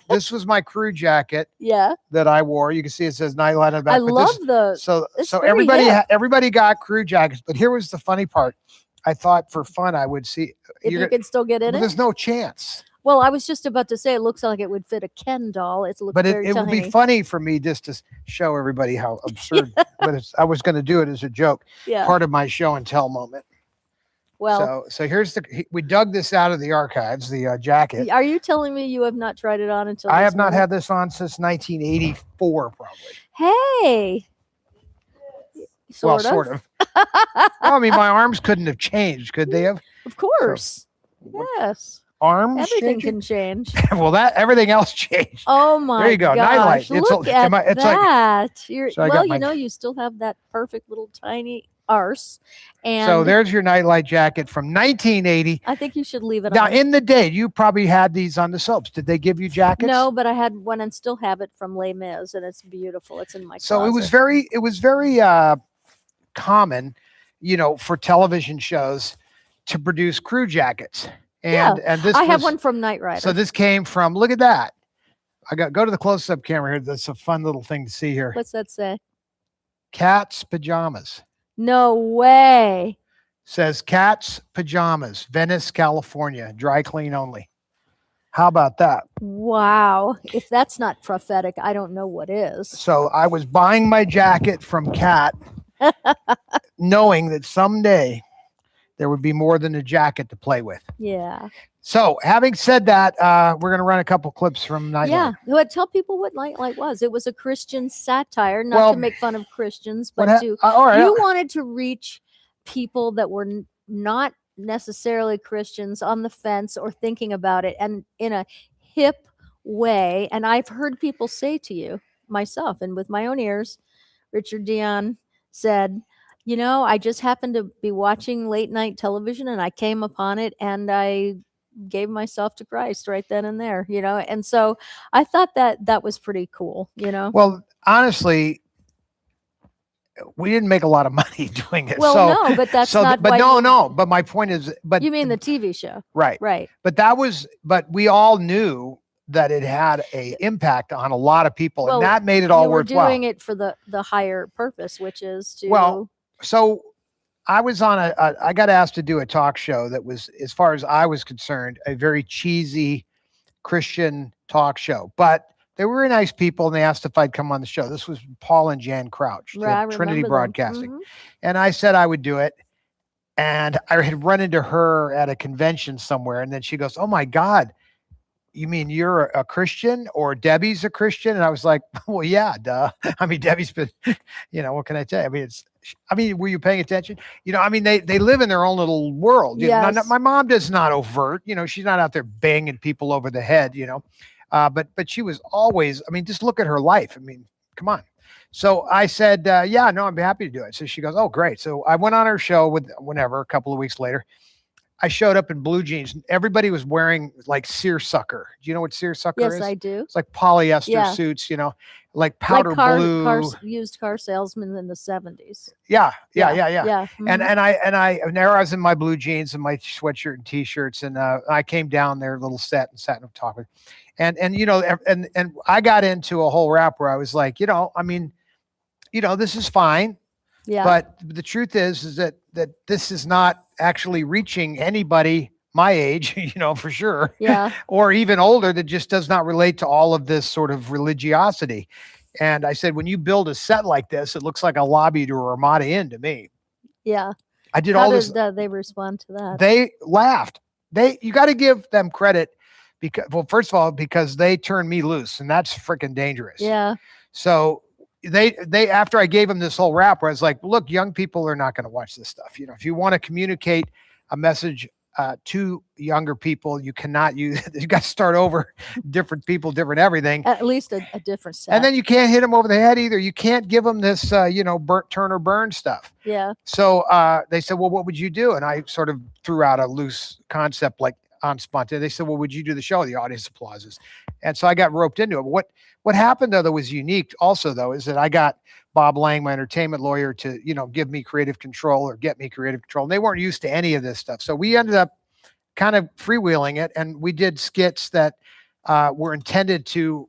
this was my crew jacket Yeah. that I wore. You can see it says Nightlight on the back. I but love this, the. so it's so very everybody hip. everybody got crew jackets, but here was the funny part. I thought for fun I would see If you could still get in but it. there's no chance. Well, I was just about to say it looks like it would fit a Ken doll. It looks But very it would tiny. be funny for me just to show everybody how absurd. But I was going to do it as a joke, Yeah. part of my show and tell moment. Well, so here's we dug this out of the archives, the jacket. are you telling me you have not tried it on until? I this have not minute? had this on since 1984, probably. Hey. Well, sort of. Well, I mean, my arms couldn't have changed, could they have? Of course. Yes. Arms Everything changing? can change. Well, everything else changed. Oh my! There you go, Nightlight. Gosh. It's Look a- at it's like- that. So I got my- you still have that perfect little tiny arse, and So there's your Nightlight jacket from 1980. I think you should leave it Now, on. in the day, you probably had these on the soaps. Did they give you jackets? No, but I had one and still have it from Les Mis, and it's beautiful. It's in my So it was closet. very common, for television shows to produce crew jackets. And this I have was- one from Knight Rider. So this came from, look at that. Go to the close-up camera here. That's a fun little thing to see here. What's that say? Cat's pajamas. No way. Says Cat's pajamas, Venice, California, dry clean only. How about that? Wow. If that's not prophetic, I don't know what is. So I was buying my jacket from Cat, knowing that someday there would be more than a jacket to play with. Yeah. So having said that, we're going to run a couple clips from Nightlight. Yeah. Well, tell people what Nightlight was. It was a Christian satire, not Well, to make fun of Christians, what but hap- to all right. you wanted to reach people that were not necessarily Christians, on the fence or thinking about it, and in a hip way. And I've heard people say to you, myself, and with my own ears, Richard Dion said, I just happened to be watching late night television and I came upon it and I gave myself to Christ right then and there, and so I thought that was pretty cool, Well, honestly, we didn't make a lot of money doing it. Well, so, no, but that's so not but why no, you- no. But my point is, but you mean the TV show, right. right? But we all knew that it had a impact on a lot of people, Well, and that made it all you were worthwhile. doing it for the higher purpose, which is to Well, so I was on I got asked to do a talk show that was, as far as I was concerned, a very cheesy Christian talk show, but they were very nice people and they asked if I'd come on the show. This was Paul and Jan Crouch, Right, I Trinity remember them. Broadcasting. Mhm. And I said I would do it. And I had run into her at a convention somewhere. And then she goes, "Oh my God, you mean you're a Christian, or Debbie's a Christian?" And I was like, "Well, yeah, duh. I mean, Debbie's been, what can I tell you? I mean, were you paying attention? They live in their own little world. Yes. My mom does not overt, she's not out there banging people over the head, but she was always, just look at her life. Come on. So I said, yeah, no, I'm happy to do it. So she goes, "Oh, great." So I went on her show a couple of weeks later. I showed up in blue jeans. Everybody was wearing like seersucker. Do you know what seersucker is? yes, I do. It's like polyester Yeah. suits, like powder like blue. used car salesmen in the 70s. Yeah. Yeah. And mhm. and there I was in my blue jeans and my sweatshirt and t-shirts, and I came down there, little set, and sat and talked with, and I got into a whole rap where I was like, this is fine, yeah. but the truth is that this is not actually reaching anybody my age, for sure, yeah. or even older, that just does not relate to all of this sort of religiosity. And I said, when you build a set like this, it looks like a lobby to a Ramada Inn to me. Yeah. I did How all did this. they respond to that? They laughed. You got to give them credit because, well, first of all, because they turned me loose, and that's freaking dangerous. yeah. So they after I gave them this whole rap, where I was like, look, young people are not going to watch this stuff. If you want to communicate a message to younger people, you cannot use. You got to start over, different people, different everything. At least a different set. And then you can't hit them over the head either. You can't give them this, turn or burn stuff. yeah. So they said, "Well, what would you do?" And I sort of threw out a loose concept like, on spontaneity. They said, well, would you do the show? The audience applauses. And so I got roped into it. But what happened though that was unique also though is that I got Bob Lang, my entertainment lawyer, to, give me creative control or get me creative control. And they weren't used to any of this stuff. So we ended up kind of freewheeling it. And we did skits that were intended to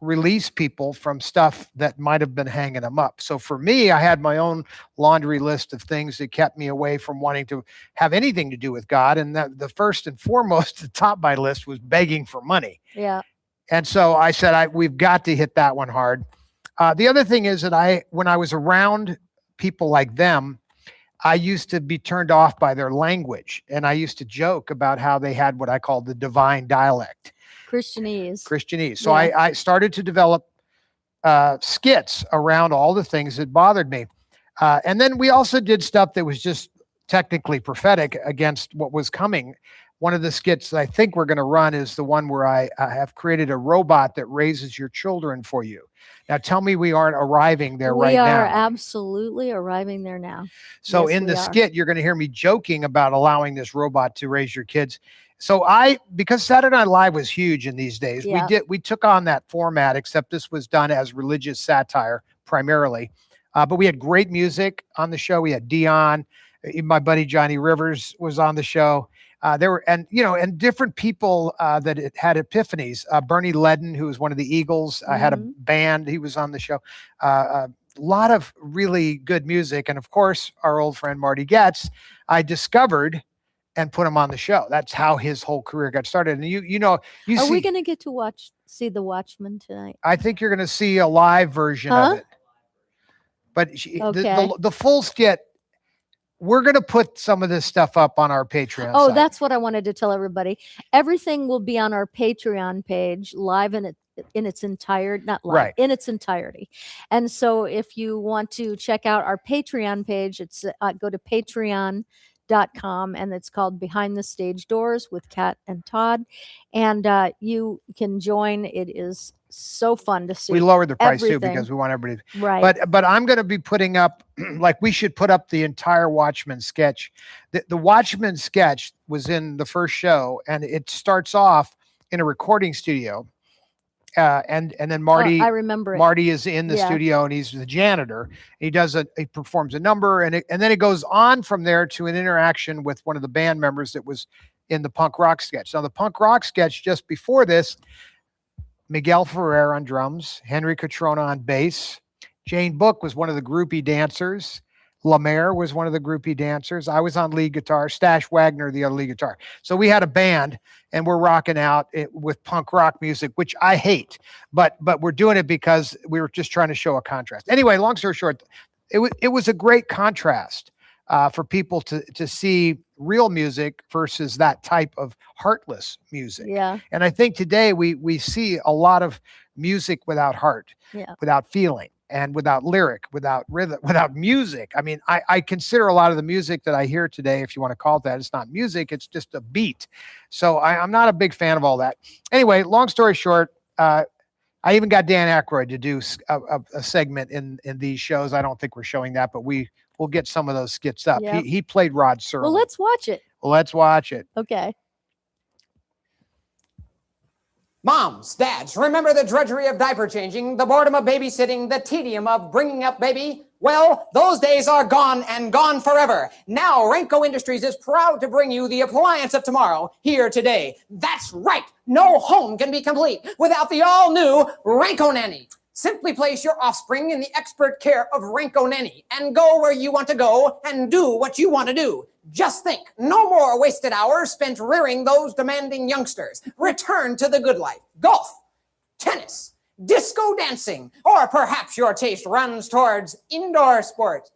release people from stuff that might have been hanging them up. So for me, I had my own laundry list of things that kept me away from wanting to have anything to do with God. And the first and foremost, the top of my list was begging for money. Yeah. And so I said, we've got to hit that one hard. The other thing is that when I was around people like them, I used to be turned off by their language. And I used to joke about how they had what I call the divine dialect. Christianese. So Yeah. I started to develop skits around all the things that bothered me. And then we also did stuff that was just technically prophetic against what was coming. One of the skits that I think we're going to run is the one where I have created a robot that raises your children for you. Now, tell me we aren't arriving there right now. We are absolutely arriving there now. So Yes, in we the are. skit, you're going to hear me joking about allowing this robot to raise your kids. So because Saturday Night Live was huge in these days, Yeah. we took on that format, except this was done as religious satire primarily. But we had great music on the show. We had Dion, my buddy Johnny Rivers was on the show. There were, and different people that had epiphanies. Bernie Ledden, who was one of the Eagles, had a band. He was on the show. A lot of really good music. And of course, our old friend Marty Getz, I discovered and put him on the show. That's how his whole career got started. And you Are we going to get to see The Watchmen tonight? I think you're going to see a live version of it. But Okay. the full skit, we're going to put some of this stuff up on our Patreon Oh, site. that's what I wanted to tell everybody. Everything will be on our Patreon page, live in its entirety, not live, Right. in its entirety. And so if you want to check out our Patreon page, it's go to patreon.com, and it's called Behind the Stage Doors with Kat and Todd. And you can join. It is so fun to see. We lowered the price too everything. because we want everybody. Right. But I'm going to be putting up, like we should put up the entire Watchmen sketch. The Watchmen sketch was in the first show, and it starts off in a recording studio. And then Marty, I remember it. Marty is in the Yeah. studio, and he's the janitor. He performs a number, and then it goes on from there to an interaction with one of the band members that was in the punk rock sketch. Now, the punk rock sketch just before this, Miguel Ferrer on drums, Henry Catrona on bass. Jane Book was one of the groupie dancers. Lemaire was one of the groupie dancers. I was on lead guitar. Stash Wagner, the other lead guitar. So we had a band, and we're rocking out with punk rock music, which I hate, but we're doing it because we were just trying to show a contrast. Anyway, long story short, it was a great contrast for people to see real music versus that type of heartless music. Yeah. And I think today we see a lot of music without heart, Yeah. without feeling, and without lyric, without rhythm, without music. I mean, I consider a lot of the music that I hear today, if you want to call it that, it's not music, it's just a beat. So I'm not a big fan of all that. Anyway, long story short, I even got Dan Aykroyd to do a segment in these shows. I don't think we're showing that, but we'll get some of those skits up. Yep. He played Rod Serling. Well, let's watch it. Let's watch it. Okay. Moms, dads, remember the drudgery of diaper changing, the boredom of babysitting, the tedium of bringing up baby? Well, those days are gone and gone forever. Now, Renko Industries is proud to bring you the appliance of tomorrow here today. That's right. No home can be complete without the all-new Renko Nanny. Simply place your offspring in the expert care of Renko Nanny and go where you want to go and do what you want to do. Just think, no more wasted hours spent rearing those demanding youngsters. Return to the good life. Golf, tennis, disco dancing, or perhaps your taste runs towards indoor sports.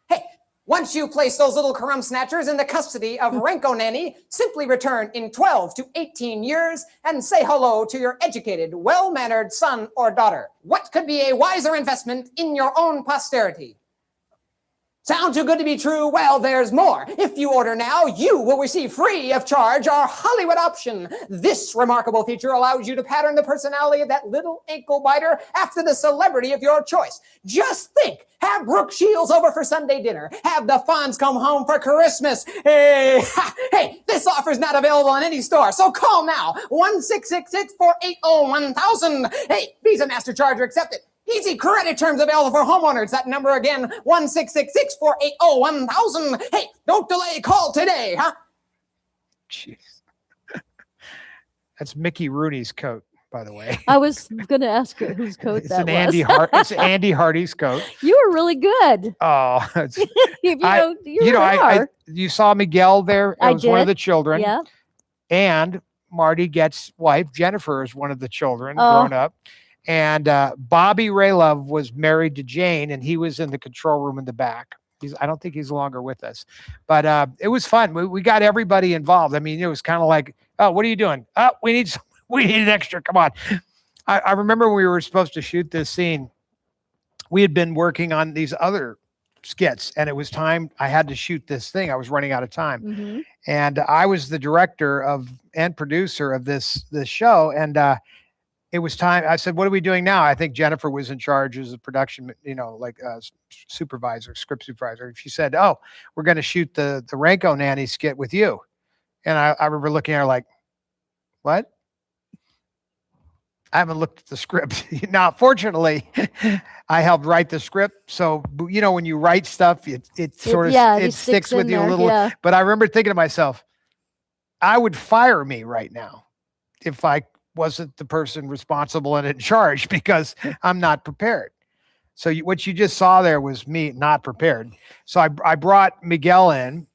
Hey, once you place those little crumb snatchers in the custody of Renko Nanny, simply return in 12 to 18 years and say hello to your educated, well-mannered son or daughter. What could be a wiser investment in your own posterity? Sound too good to be true? Well, there's more. If you order now, you will receive free of charge our Hollywood option. This remarkable feature allows you to pattern the personality of that little ankle biter after the celebrity of your choice. Just think, have Brooke Shields over for Sunday dinner. Have the Fonz come home for Christmas. Hey, hey, this offer is not available in any store, so call now. 1-666-480-1000. Hey, Visa, MasterCharge are accepted. Easy credit terms available for homeowners. That number again, 1-666-480-1000. Hey, don't delay. Call today, huh? Jeez. That's Mickey Rooney's coat, by the way. I was going to ask her whose coat It's that an was. It's Andy Hardy's coat. You were really good. Oh, you you saw Miguel there. It I was one of did. the children. Yeah. And Marty Get's wife, Jennifer, is one of the children Oh. grown up. And Bobby Raylove was married to Jane, and he was in the control room in the back. I don't think he's longer with us, but it was fun. We got everybody involved. I mean, it was kind of like, oh, what are you doing? Oh, we need an extra. Come on. I remember we were supposed to shoot this scene. We had been working on these other skits, and it was time. I had to shoot this thing. I was running out of time, Mm-hmm. and I was the director and producer of this show, and it was time. I said, what are we doing now? I think Jennifer was in charge as a production, supervisor, script supervisor. And she said, oh, we're going to shoot the Ranko Nanny skit with you. And I remember looking at her like, what? I haven't looked at the script. Now, fortunately, I helped write the script. So, when you write stuff, it sort of sticks with you a little. Yeah. But I remember thinking to myself, I would fire me right now if I wasn't the person responsible and in charge, because I'm not prepared. So what you just saw there was me not prepared. So I brought Miguel in,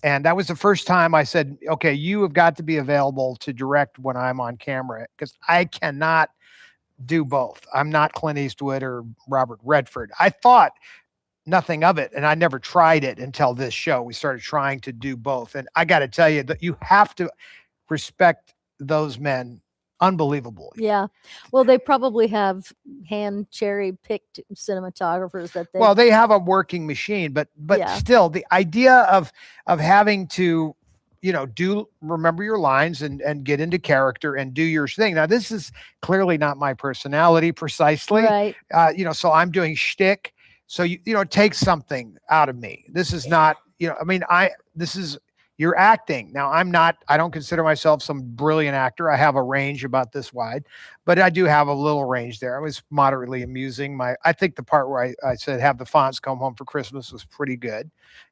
and that was the first time I said, okay, you have got to be available to direct when I'm on camera, because I cannot do both. I'm not Clint Eastwood or Robert Redford. I thought nothing of it, and I never tried it until this show. We started trying to do both. And I got to tell you that you have to respect those men unbelievable. Yeah. Well, they probably have hand cherry picked cinematographers that they have a working machine, but Yeah. still the idea of having to, remember your lines and get into character and do your thing. Now, this is clearly not my personality precisely. Right. So I'm doing shtick. So, it takes something out of me. This is not, this is, you're acting. Now, I don't consider myself some brilliant actor. I have a range about this wide, but I do have a little range there. It was moderately amusing. I think the part where I said, have the Fonz come home for Christmas was pretty good,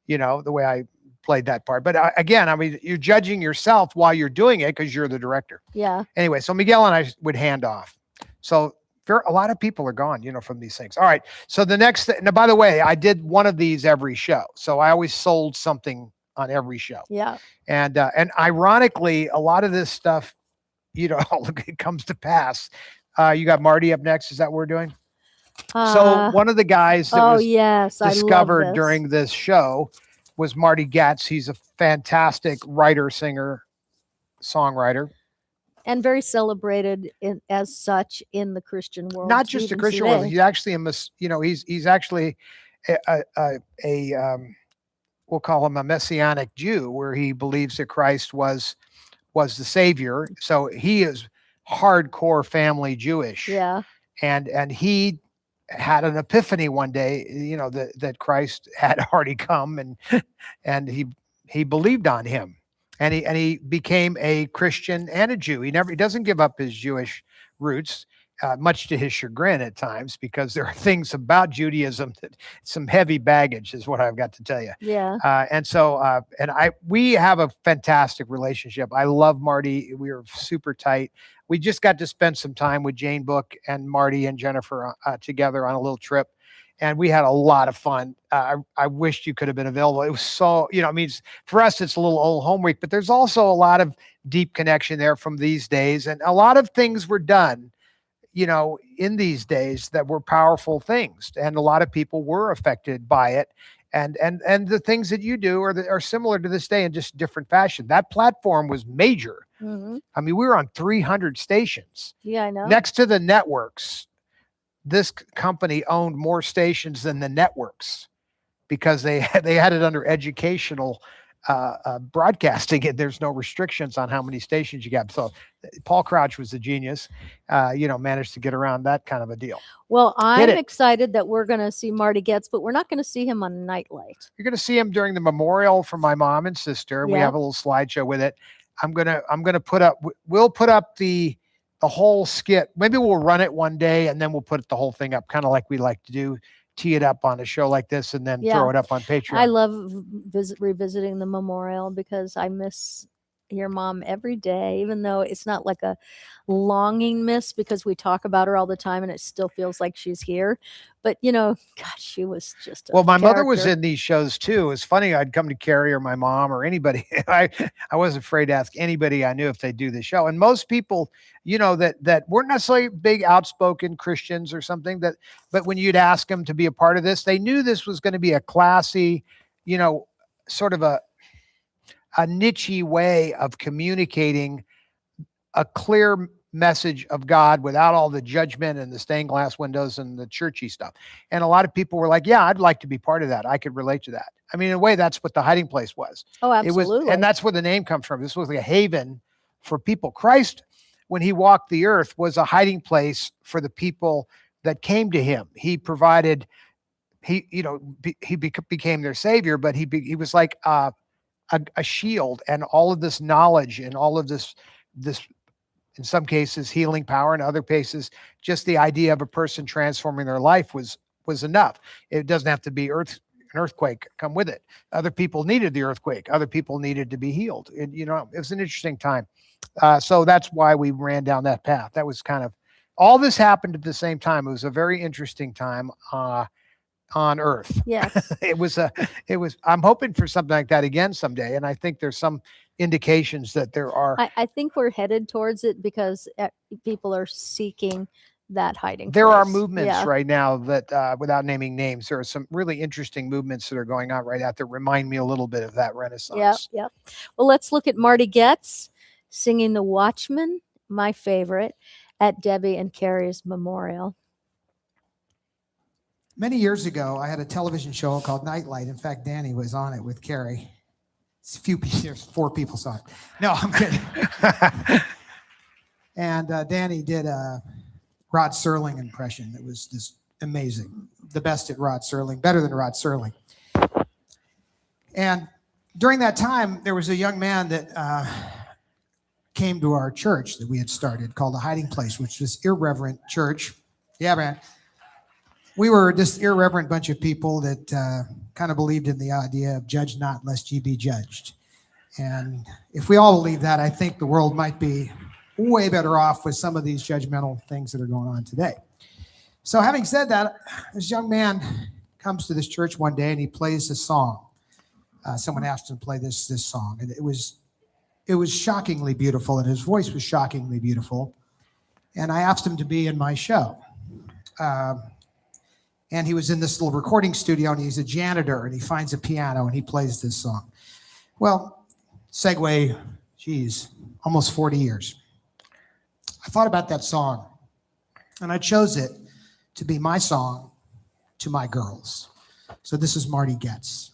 the way I played that part. But again, you're judging yourself while you're doing it because you're the director. Yeah. Anyway, so Miguel and I would hand off. So a lot of people are gone, from these things. All right. So the next thing, now, by the way, I did one of these every show. So I always sold something on every show. Yeah. And ironically, a lot of this stuff, it comes to pass. You got Marty up next. Is that what we're doing? So one of the guys that was discovered during this show was Marty Getz. He's a fantastic writer, singer, songwriter. And very celebrated as such in the Christian world. Not just the Christian world. He's actually he's actually a we'll call him a Messianic Jew, where he believes that Christ was the Savior. So he is hardcore family Jewish. Yeah. And he had an epiphany one day, that Christ had already come, and he believed on him, and he became a Christian and a Jew. He doesn't give up his Jewish roots. Much to his chagrin at times, because there are things about Judaism that some heavy baggage is what I've got to tell you. Yeah. We have a fantastic relationship. I love Marty. We are super tight. We just got to spend some time with Jane Book and Marty and Jennifer together on a little trip, and we had a lot of fun. I wished you could have been available. It was so, for us, it's a little old home week, but there's also a lot of deep connection there from these days, and a lot of things were done in these days that were powerful things, and a lot of people were affected by it. And the things that you do are similar to this day in just different fashion. That platform was major. Mm-hmm. We were on 300 stations. Yeah, I know. Next to the networks, this company owned more stations than the networks. because they had it under educational broadcasting, and there's no restrictions on how many stations you got. So Paul Crouch was a genius, managed to get around that kind of a deal. Well, I'm it. excited that we're going to see Marty Getz, but we're not going to see him on Nightlight. You're going to see him during the memorial for my mom and sister. We Yep. have a little slideshow with it. We'll put up the whole skit. Maybe we'll run it one day and then we'll put the whole thing up, kind of like we like to do, tee it up on a show like this and then throw it up on Patreon. I love revisiting the memorial because I miss your mom every day, even though it's not like a longing miss because we talk about her all the time and it still feels like she's here. But, gosh, she was just my mother was in these shows too. It's funny. I'd come to Carrie or my mom or anybody. I wasn't afraid to ask anybody I knew if they do the show. And most people, that weren't necessarily big outspoken Christians or something, but when you'd ask them to be a part of this, they knew this was going to be a classy, sort of a niche-y way of communicating a clear message of God without all the judgment and the stained glass windows and the churchy stuff. And a lot of people were like, yeah, I'd like to be part of that. I could relate to that. I mean, in a way, that's what the hiding place was. Oh, absolutely. It was, and that's where the name comes from. This was like a haven for people. Christ, when he walked the earth, was a hiding place for the people that came to him. He provided, he became their savior, but he was like a shield, and all of this knowledge and all of this in some cases healing power, in other cases just the idea of a person transforming their life was enough. It doesn't have to be an earthquake come with it. Other people needed the earthquake. Other people needed to be healed. And it was an interesting time. So that's why we ran down that path. That was kind of, all this happened at the same time. It was a very interesting time on earth. Yes. I'm hoping for something like that again someday. And I think there's some indications that there are. I think we're headed towards it because people are seeking that hiding There place. are movements right now that, without naming names, there are some really interesting movements that are going on right now that remind me a little bit of that Renaissance. Yep. Well, let's look at Marty Getz singing The Watchman, my favorite, at Debbie and Carrie's memorial. Many years ago, I had a television show called Nightlight. In fact, Danny was on it with Carrie. There's 4 people saw it. No, I'm kidding. And Danny did a Rod Serling impression. It was just amazing. The best at Rod Serling, better than Rod Serling. And during that time, there was a young man that came to our church that we had started called The Hiding Place, which was irreverent church. Yeah, man. We were this irreverent bunch of people that kind of believed in the idea of judge not lest ye be judged. And if we all believe that, I think the world might be way better off with some of these judgmental things that are going on today. So having said that, this young man comes to this church one day and he plays a song. Someone asked him to play this song, and it was shockingly beautiful, and his voice was shockingly beautiful. And I asked him to be in my show. And he was in this little recording studio, and he's a janitor, and he finds a piano, and he plays this song. Well, segue, almost 40 years. I thought about that song, and I chose it to be my song to my girls. So this is Marty Getz.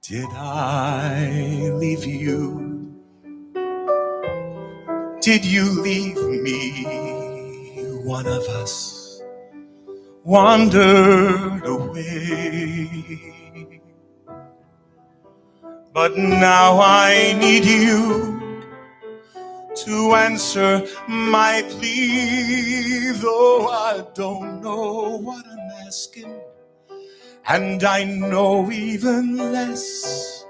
Did I leave you? Did you leave me? One of us wandered away. But now I need you to answer my plea, though I don't know what I'm asking. And I know even less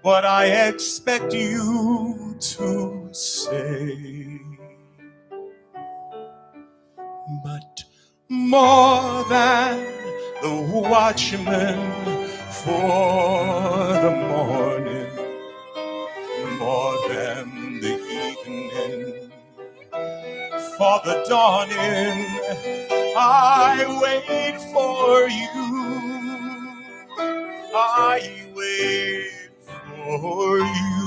what I expect you to say. But more than the watchman for the morning, more than the evening for the dawning. I wait for you. I wait for you.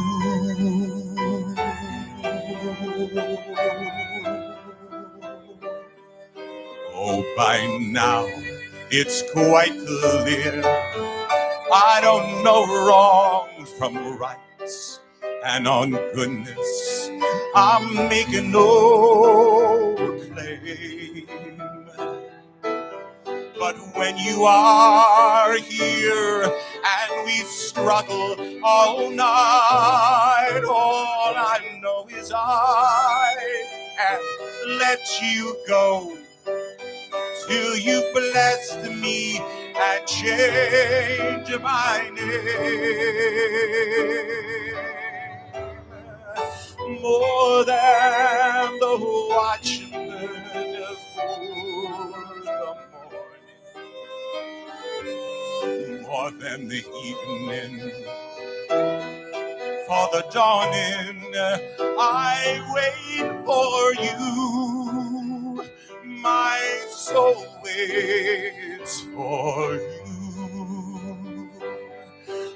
Oh, by now it's quite clear. I don't know wrong from right, and on goodness I'm making no claim. But when you are here and we struggle all night, all I know is I can't let you go till you blessed me and change my name. More than the watchman for the morning, more than the evening for the dawning, I wait for you. My soul waits for you.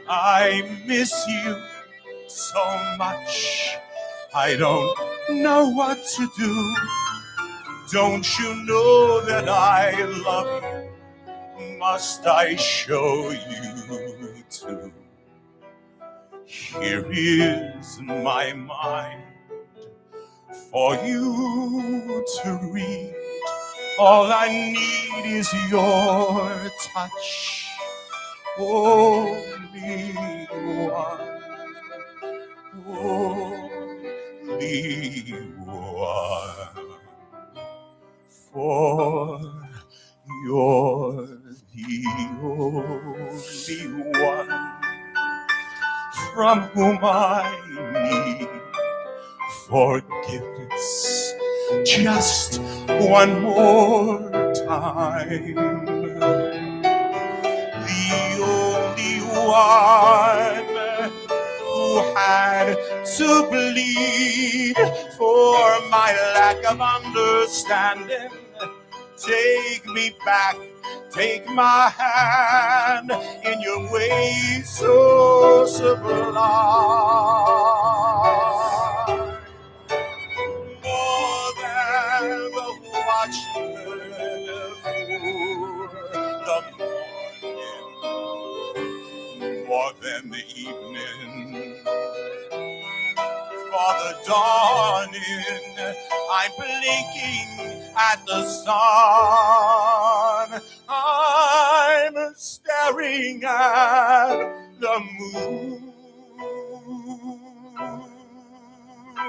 I miss you so much, I don't know what to do. Don't you know that I love you? Must I show you too? Here is my mind for you to read. All I need is your touch. Only one. Only one. For you're the only one from whom I need forgiveness just one more time. The only one who had to bleed for my lack of understanding. Take me back, take my hand in your ways so sublime. More than the watchman for the morning, more than the evening for the dawning. I'm blinking at the sun. I'm staring at the moon. I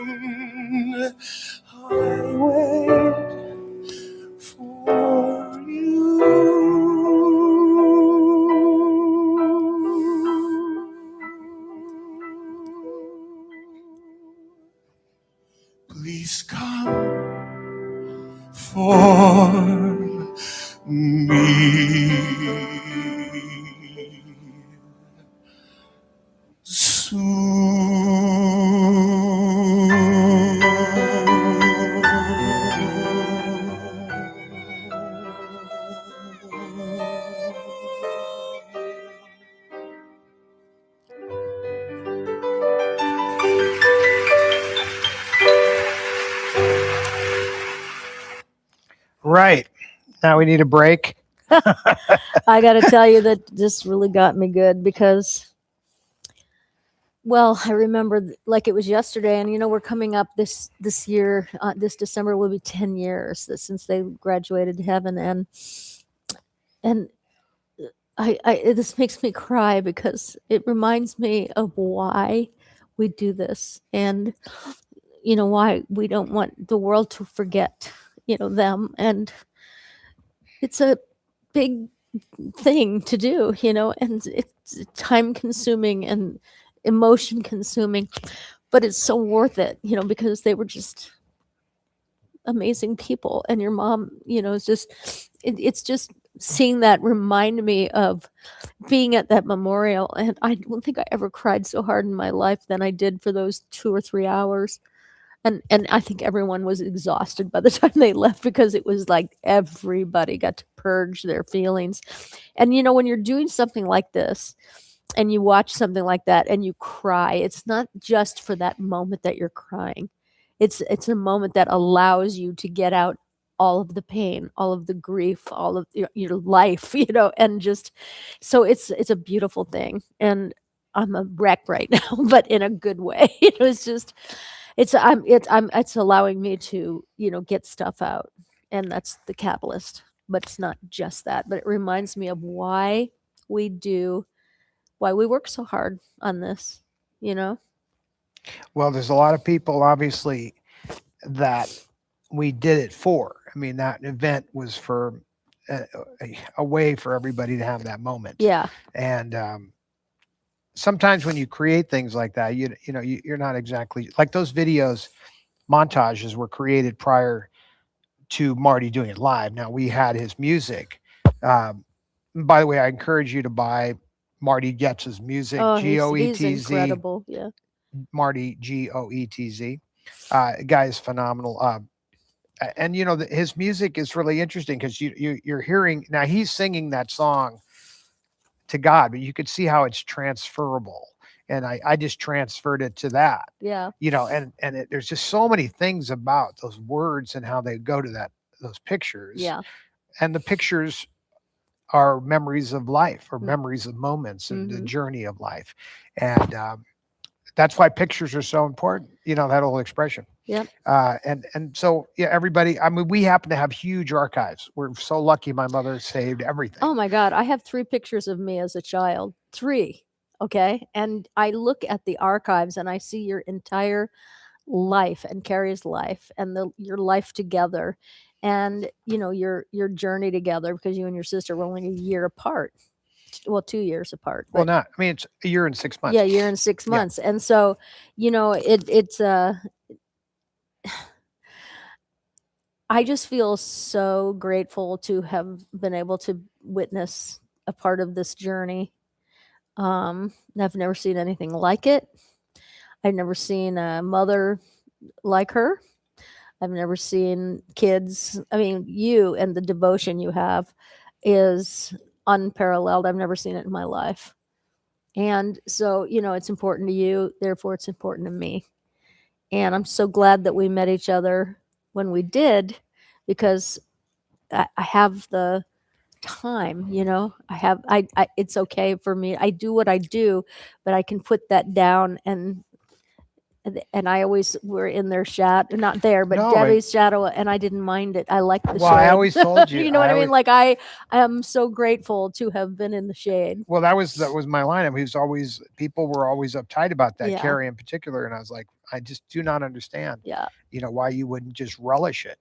wait for you. Please come for me. Right. Now we need a break. I got to tell you that this really got me good because, well, I remember like it was yesterday, and we're coming up this year. This December will be 10 years since they graduated to heaven, and I this makes me cry because it reminds me of why we do this, and why we don't want the world to forget them, and it's a big thing to do, and it's time consuming and emotion consuming, but it's so worth it, because they were just amazing people. And your mom, is just, it's just seeing that remind me of being at that memorial. And I don't think I ever cried so hard in my life than I did for those 2 or 3 hours. And I think everyone was exhausted by the time they left because it was like everybody got to purge their feelings. And when you're doing something like this and you watch something like that and you cry, it's not just for that moment that you're crying. It's a moment that allows you to get out all of the pain, all of the grief, all of your life, and just so it's a beautiful thing. And I'm a wreck right now, but in a good way. It's just it's allowing me to, get stuff out. And that's the catalyst. But it's not just that, but it reminds me of why we work so hard on this, Well, there's a lot of people, obviously, that we did it for. I mean, that event was for a way for everybody to have that moment. Yeah. And sometimes when you create things like that, you're not exactly like those videos. Montages were created prior to Marty doing it live. Now we had his music. By the way, I encourage you to buy Marty Goetz's music. Oh, he's Goetz. incredible. Yeah. Marty Goetz. Guy is phenomenal. And his music is really interesting because you're hearing now he's singing that song to God, but you could see how it's transferable. And I just transferred it to that. Yeah. There's just so many things about those words and how they go to those pictures. Yeah. And the pictures are memories of life or memories of moments and the journey of life. And that's why pictures are so important. That old expression. Yep. And so, yeah, everybody, I mean, we happen to have huge archives. We're so lucky my mother saved everything. Oh my God. I have 3 pictures of me as a child. 3. Okay. And I look at the archives and I see your entire life and Carrie's life and your life together and, your journey together because you and your sister were only a year apart. Well, 2 years apart. Well, not. I mean, it's a year and 6 months. Yeah, a year and 6 months. And so, it's I just feel so grateful to have been able to witness a part of this journey. I've never seen anything like it. I've never seen a mother like her. I've never seen kids. I mean, you and the devotion you have is unparalleled. I've never seen it in my life. And so, it's important to you. Therefore, it's important to me. And I'm so glad that we met each other when we did, because I have the time, it's okay for me. I do what I do, but I can put that down and I always were in their shadow, not there, but Debbie's shadow, and I didn't mind it. I like the shade. Well, I always told you. You know what I mean? Like I am so grateful to have been in the shade. Well, that was my line. I mean, people were always uptight about that, Yeah. Carrie in particular, and I was like, I just do not understand. Yeah. Why you wouldn't just relish it.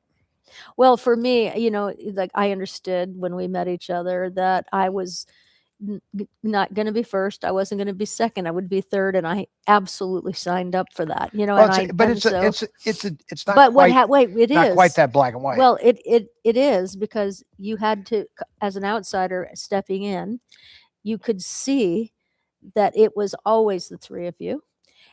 Well, for me, like I understood when we met each other that I was not going to be first. I wasn't going to be second. I would be third, and I absolutely signed up for that. Well, and it's not. But quite, wait, it not is quite that black and white. Well, it is because you had to, as an outsider stepping in, you could see that it was always the 3 of you.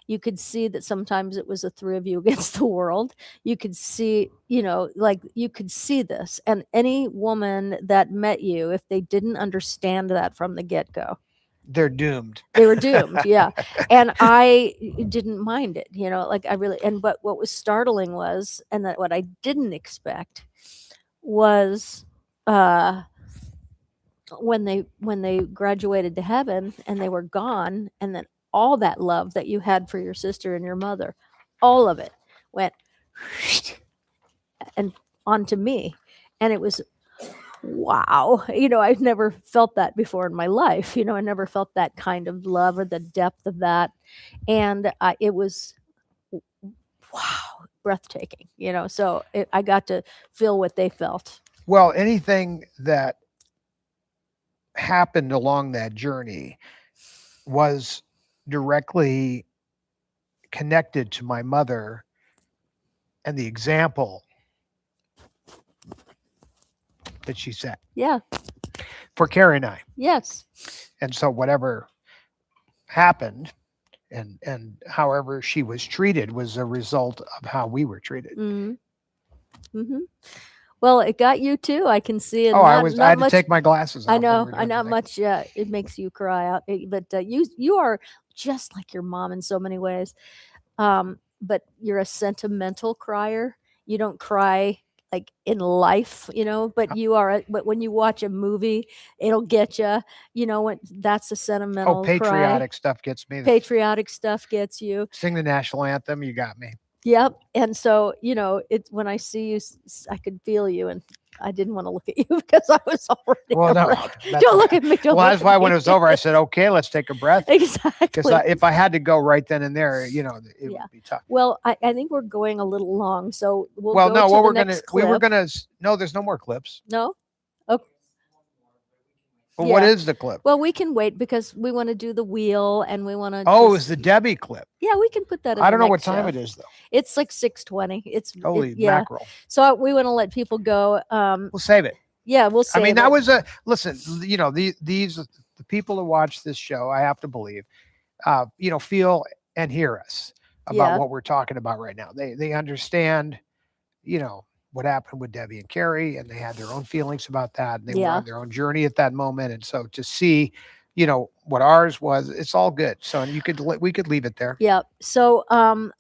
You could see that sometimes it was the 3 of you against the world. You could see, you could see this. And any woman that met you, if they didn't understand that from the get-go, they're doomed. They were doomed, yeah. And I didn't mind it, like I really, but what was startling was, and that what I didn't expect was, when they graduated to heaven and they were gone, and then all that love that you had for your sister and your mother, all of it went and onto me. And it was, wow. I've never felt that before in my life. I never felt that kind of love or the depth of that. And it was, wow, breathtaking, so I got to feel what they felt. Well, anything that happened along that journey was directly connected to my mother and the example that she set. Yeah. For Carrie and I. Yes. And so whatever happened, and however she was treated was a result of how we were treated. Mm-hmm. Well, it got you too. I can see it. Oh, I had to take my glasses off. I when know. we were I doing not the thing. much. It makes you cry out, but you are just like your mom in so many ways. But you're a sentimental crier. You don't cry like in life, but you are. But when you watch a movie, it'll get you. That's a sentimental. Oh, patriotic stuff gets me. Patriotic stuff gets you. Sing the national anthem. You got me. Yep. And so, it's when I see you, I could feel you, and I didn't want to look at you because I was already. Well, no, don't look at me. That's why when it was over, I said, "Okay, let's take a breath." Exactly. Because if I had to go right then and there, it would be tough. Well, I think we're going a little long, so we'll. Well, go no, to what the we're gonna next we were clip. gonna no, there's no more clips. No. Okay. Well, what is the clip? Well, we can wait because we want to do the wheel and we want to. Oh, it was the Debbie clip. Yeah, we can put that. In I don't know what next time show. it is though. It's like 6:20. It's Holy yeah. mackerel. So we want to let people go. We'll save it. Yeah, we'll save I mean, it. that was listen. The people who watch this show, I have to believe, feel and hear us about what we're talking about right now. They understand, what happened with Debbie and Carrie, and they had their own feelings about that. And they were on their own journey at that moment. And so to see, what ours was, it's all good. So we could leave it there. Yeah. So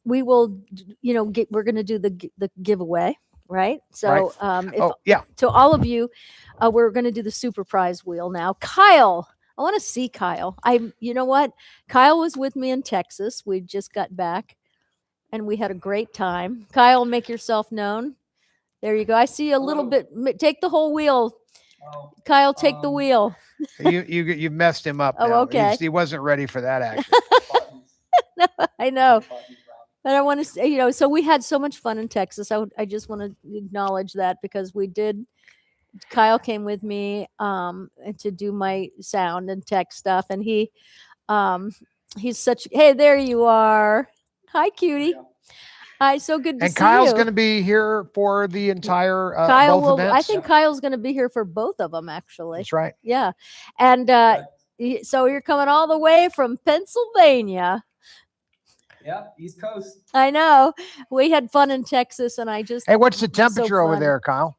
we will, we're going to do the giveaway, right? So to all of you, we're going to do the super prize wheel now. Kyle, I want to see Kyle. You know what? Kyle was with me in Texas. We just got back and we had a great time. Kyle, make yourself known. There you go. I see a little bit. Take the whole wheel. Kyle, take the wheel. You messed him up. Oh, now. okay. He wasn't ready for that action. No, I know. But I want to say, so we had so much fun in Texas. I just want to acknowledge that because we did. Kyle came with me to do my sound and tech stuff. And he's hey, there you are. Hi, cutie. Hi, so good to see you. And Kyle's going to be here for the entire both events. I think Kyle's going to be here for both of them, actually. That's right. Yeah. And so you're coming all the way from Pennsylvania. Yeah, East Coast. I know. We had fun in Texas, and Hey, what's the temperature over there, Kyle?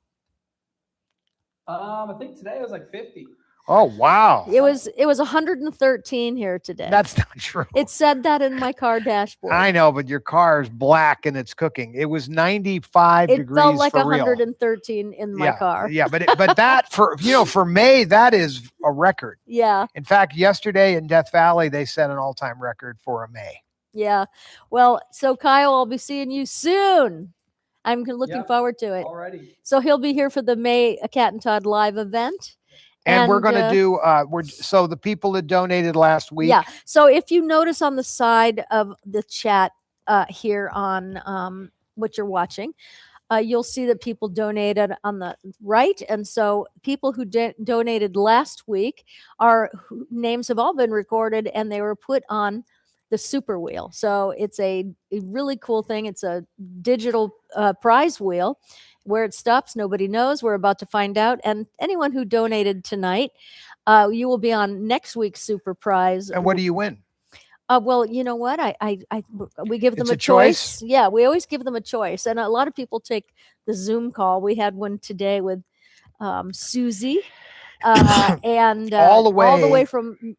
I think today it was like 50. Oh, wow. It was 113 here today. That's not true. It said that in my car dashboard. I know, but your car is black and it's cooking. It was 95 degrees. It felt like for 113 in my car. Yeah, but that for May, that is a record. Yeah. In fact, yesterday in Death Valley, they set an all-time record for a May. Yeah. Well, so Kyle, I'll be seeing you soon. I'm looking forward to it. Already. So he'll be here for the May Cat and Todd live event. And we're going to do, so the people that donated last week. Yeah. So if you notice on the side of the chat here on what you're watching, you'll see that people donated on the right. And so people who donated last week, names have all been recorded and they were put on the super wheel. So it's a really cool thing. It's a digital prize wheel. Where it stops, nobody knows. We're about to find out. And anyone who donated tonight, you will be on next week's super prize. And what do you win? Well, you know what? We give them It's a a choice? Yeah, we always give them a choice. And a lot of people take the Zoom call. We had one today with Susie and all the way from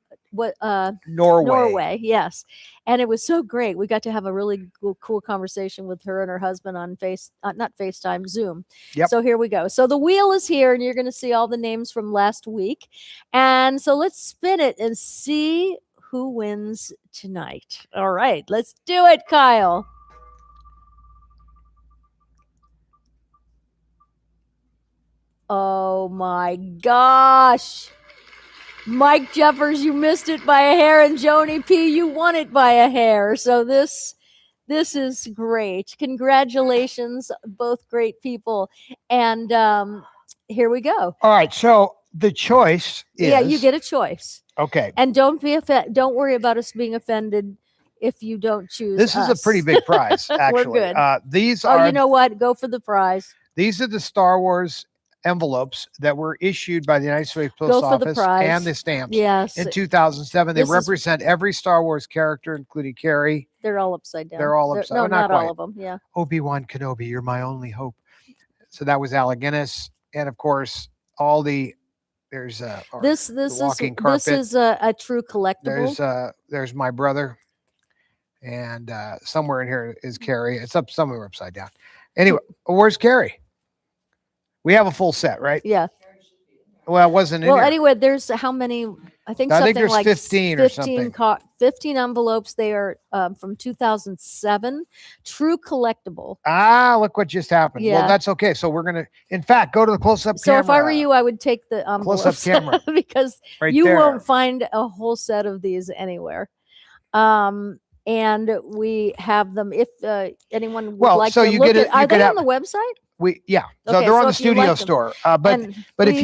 Norway, yes. And it was so great. We got to have a really cool conversation with her and her husband on not FaceTime, Zoom. Yep. So here we go. So the wheel is here and you're going to see all the names from last week. And so let's spin it and see who wins tonight. All right, let's do it, Kyle. Oh my gosh. Mike Jeffers, you missed it by a hair, and Joni P, you won it by a hair. So this is great. Congratulations, both great people. And here we go. All right. So the choice is. Yeah, you get a choice. Okay. And don't worry about us being offended if you don't choose. This is a pretty big prize, actually. We're good. These are. You know what? Go for the prize. These are the Star Wars envelopes that were issued by the United States Go Post for the Office prize. and the stamps Yes. in 2007. They This is- represent every Star Wars character, including Carrie. They're all upside down. They're all upside. No, well, not quite. all of them. Yeah. Obi-Wan Kenobi, you're my only hope. So that was Alec Guinness, and of course, all the there's This the walking carpet. this is a true collectible. There's my brother, and somewhere in here is Carrie. It's up somewhere upside down. Anyway, where's Carrie? We have a full set, right? Yeah. Well, it wasn't in Well, here. anyway, there's how many? I think I something think there's like 15 or something. 15 envelopes. They are from 2007. True collectible. Ah, look what just happened. Yeah. Well, that's okay. So we're gonna, in fact, go to the close-up So camera. if I were you, I would take the Close-up envelopes camera. because Right you there. won't find a whole set of these anywhere. And we have them. If anyone would Well, like so to you look get it- at, are you could they have- on the website? So Okay, they're on so the if you studio like them- store. and But if we-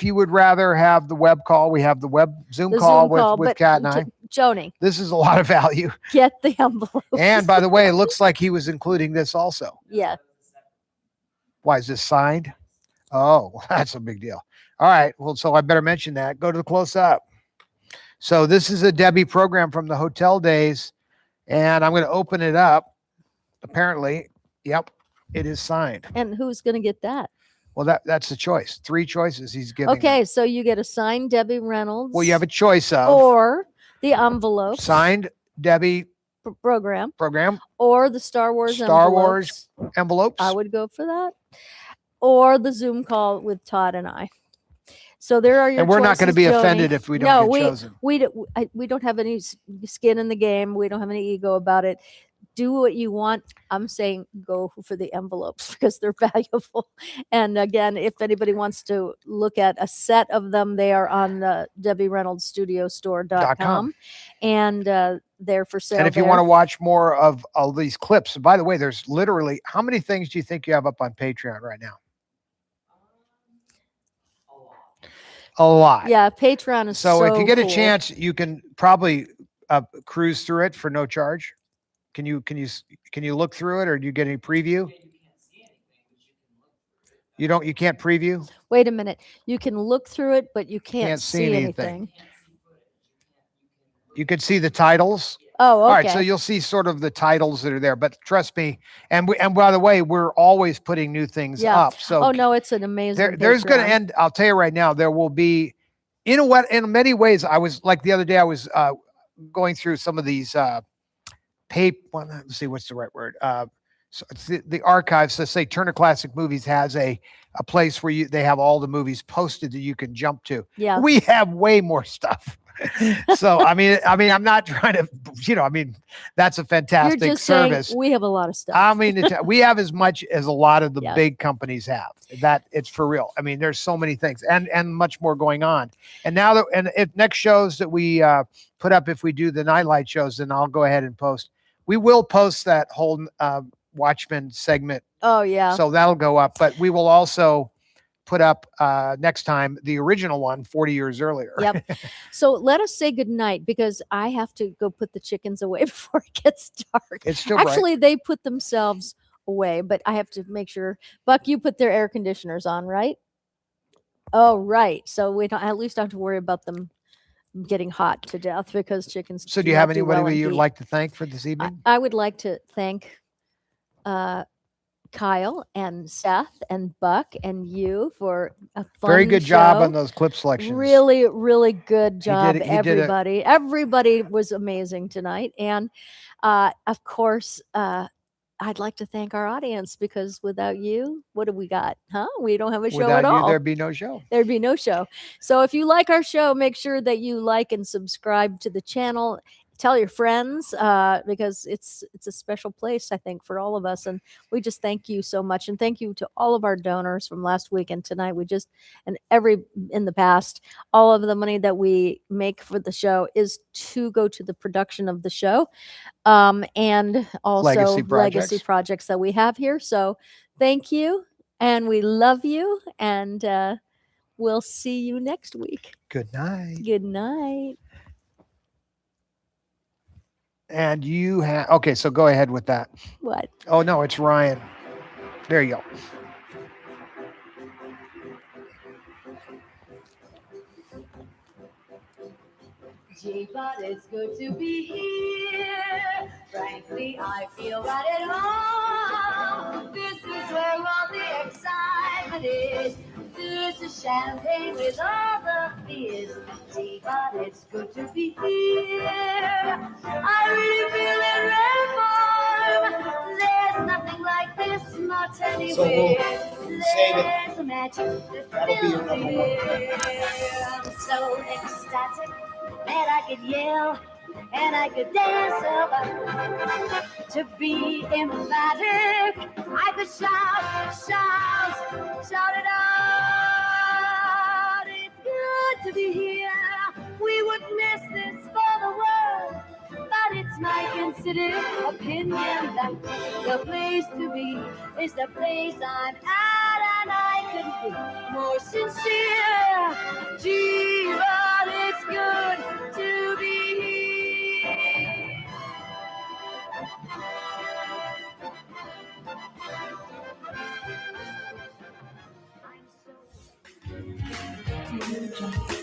you would rather have the web call, we have the web Zoom The call Zoom call, with but Kat and I. Joni, This is a lot of value. get the envelope. And by the way, it looks like he was including this also. Yeah. Why is this signed? Oh, that's a big deal. All right. Well, so I better mention that. Go to the close up. So this is a Debbie program from the hotel days, and I'm going to open it up. Apparently, yep, it is signed. And who's going to get that? Well, that's the choice. 3 choices he's giving. Okay, so you get a signed Debbie Reynolds. Well, you have a choice of or the envelope signed Debbie program, or the Star Wars Star Wars envelopes. I would go for that, or the Zoom call with Todd and I. So there are your. And we're not going to choices, be Joni. offended if we don't get chosen. We don't have any skin in the game. We don't have any ego about it. Do what you want. I'm saying go for the envelopes because they're valuable. And again, if anybody wants to look at a set of them, they are on the Debbie Reynolds Studio Store.com. And they're for sale. And if you there. want to watch more of all these clips, and by the way, there's literally, how many things do you think you have up on Patreon right now? A lot. Yeah, Patreon is so if you get a cool. chance, you can probably cruise through it for no charge. Can you look through it, or do you get any preview? You can't preview? Wait a minute. You can look through it, but you can't see anything. You can see the titles. Oh, okay. All right, so you'll see sort of the titles that are there, but trust me, and by the way, we're always putting new things up. So oh no, it's an amazing. there's going to Patreon. end. I'll tell you right now, there will be, in many ways. I was like the other day, I was going through some of these let's see what's the right word. So it's the archives. Let's say Turner Classic Movies has a place where they have all the movies posted that you can jump to. Yeah, we have way more stuff. So I mean, I'm not trying to, that's a fantastic You're just service. saying we have a lot of stuff. I mean, we have as much as a lot of the Yeah. big companies have. That it's for real. I mean, there's so many things and much more going on. And now if next shows that we put up, if we do the nightlight shows, then I'll go ahead and post. We will post that whole Watchmen segment. Oh yeah. So that'll go up, but we will also put up next time the original one 40 years earlier. Yep. So let us say goodnight because I have to go put the chickens away before it gets dark. It's still Actually, they put themselves away, but I have to make sure. Buck, you put their air conditioners on, right? Oh, right. So we don't at least don't have to worry about them getting hot to death because chickens. So do you have not do anybody well in you'd heat. like to thank for this evening? I would like to thank Kyle and Seth and Buck and you for a fun Very good job show. on those clip selections. Really, really good job, he did everybody. Everybody was amazing tonight. And of course, I'd like to thank our audience because without you, what do we got? Huh? We don't have a show Without at you, all. there'd be no show. There'd be no show. So if you like our show, make sure that you like and subscribe to the channel. Tell your friends because it's a special place, I think, for all of us. And we just thank you so much. And thank you to all of our donors from last week and tonight. In the past, all of the money that we make for the show is to go to the production of the show and also legacy projects that we have here. So thank you. And we love you. And we'll see you next week. Good night. Good night. And you have, okay, so go ahead with that. What? Oh, no, it's Ryan. There you go. Gee, but it's good to be here. Frankly, I feel right at home. This is where all the excitement is. This is champagne with all the beers. Gee, but it's good to be here. I really feel it reform. There's nothing like this, not anywhere. There's a magic that fills the air. I'm so ecstatic that I could yell and I could dance about. To be emphatic, I could shout it out. It's good to be here. We would miss this for the world. But it's my considered opinion that the place to be is the place I'm at, and I couldn't be more sincere. Gee, but it's good to be here.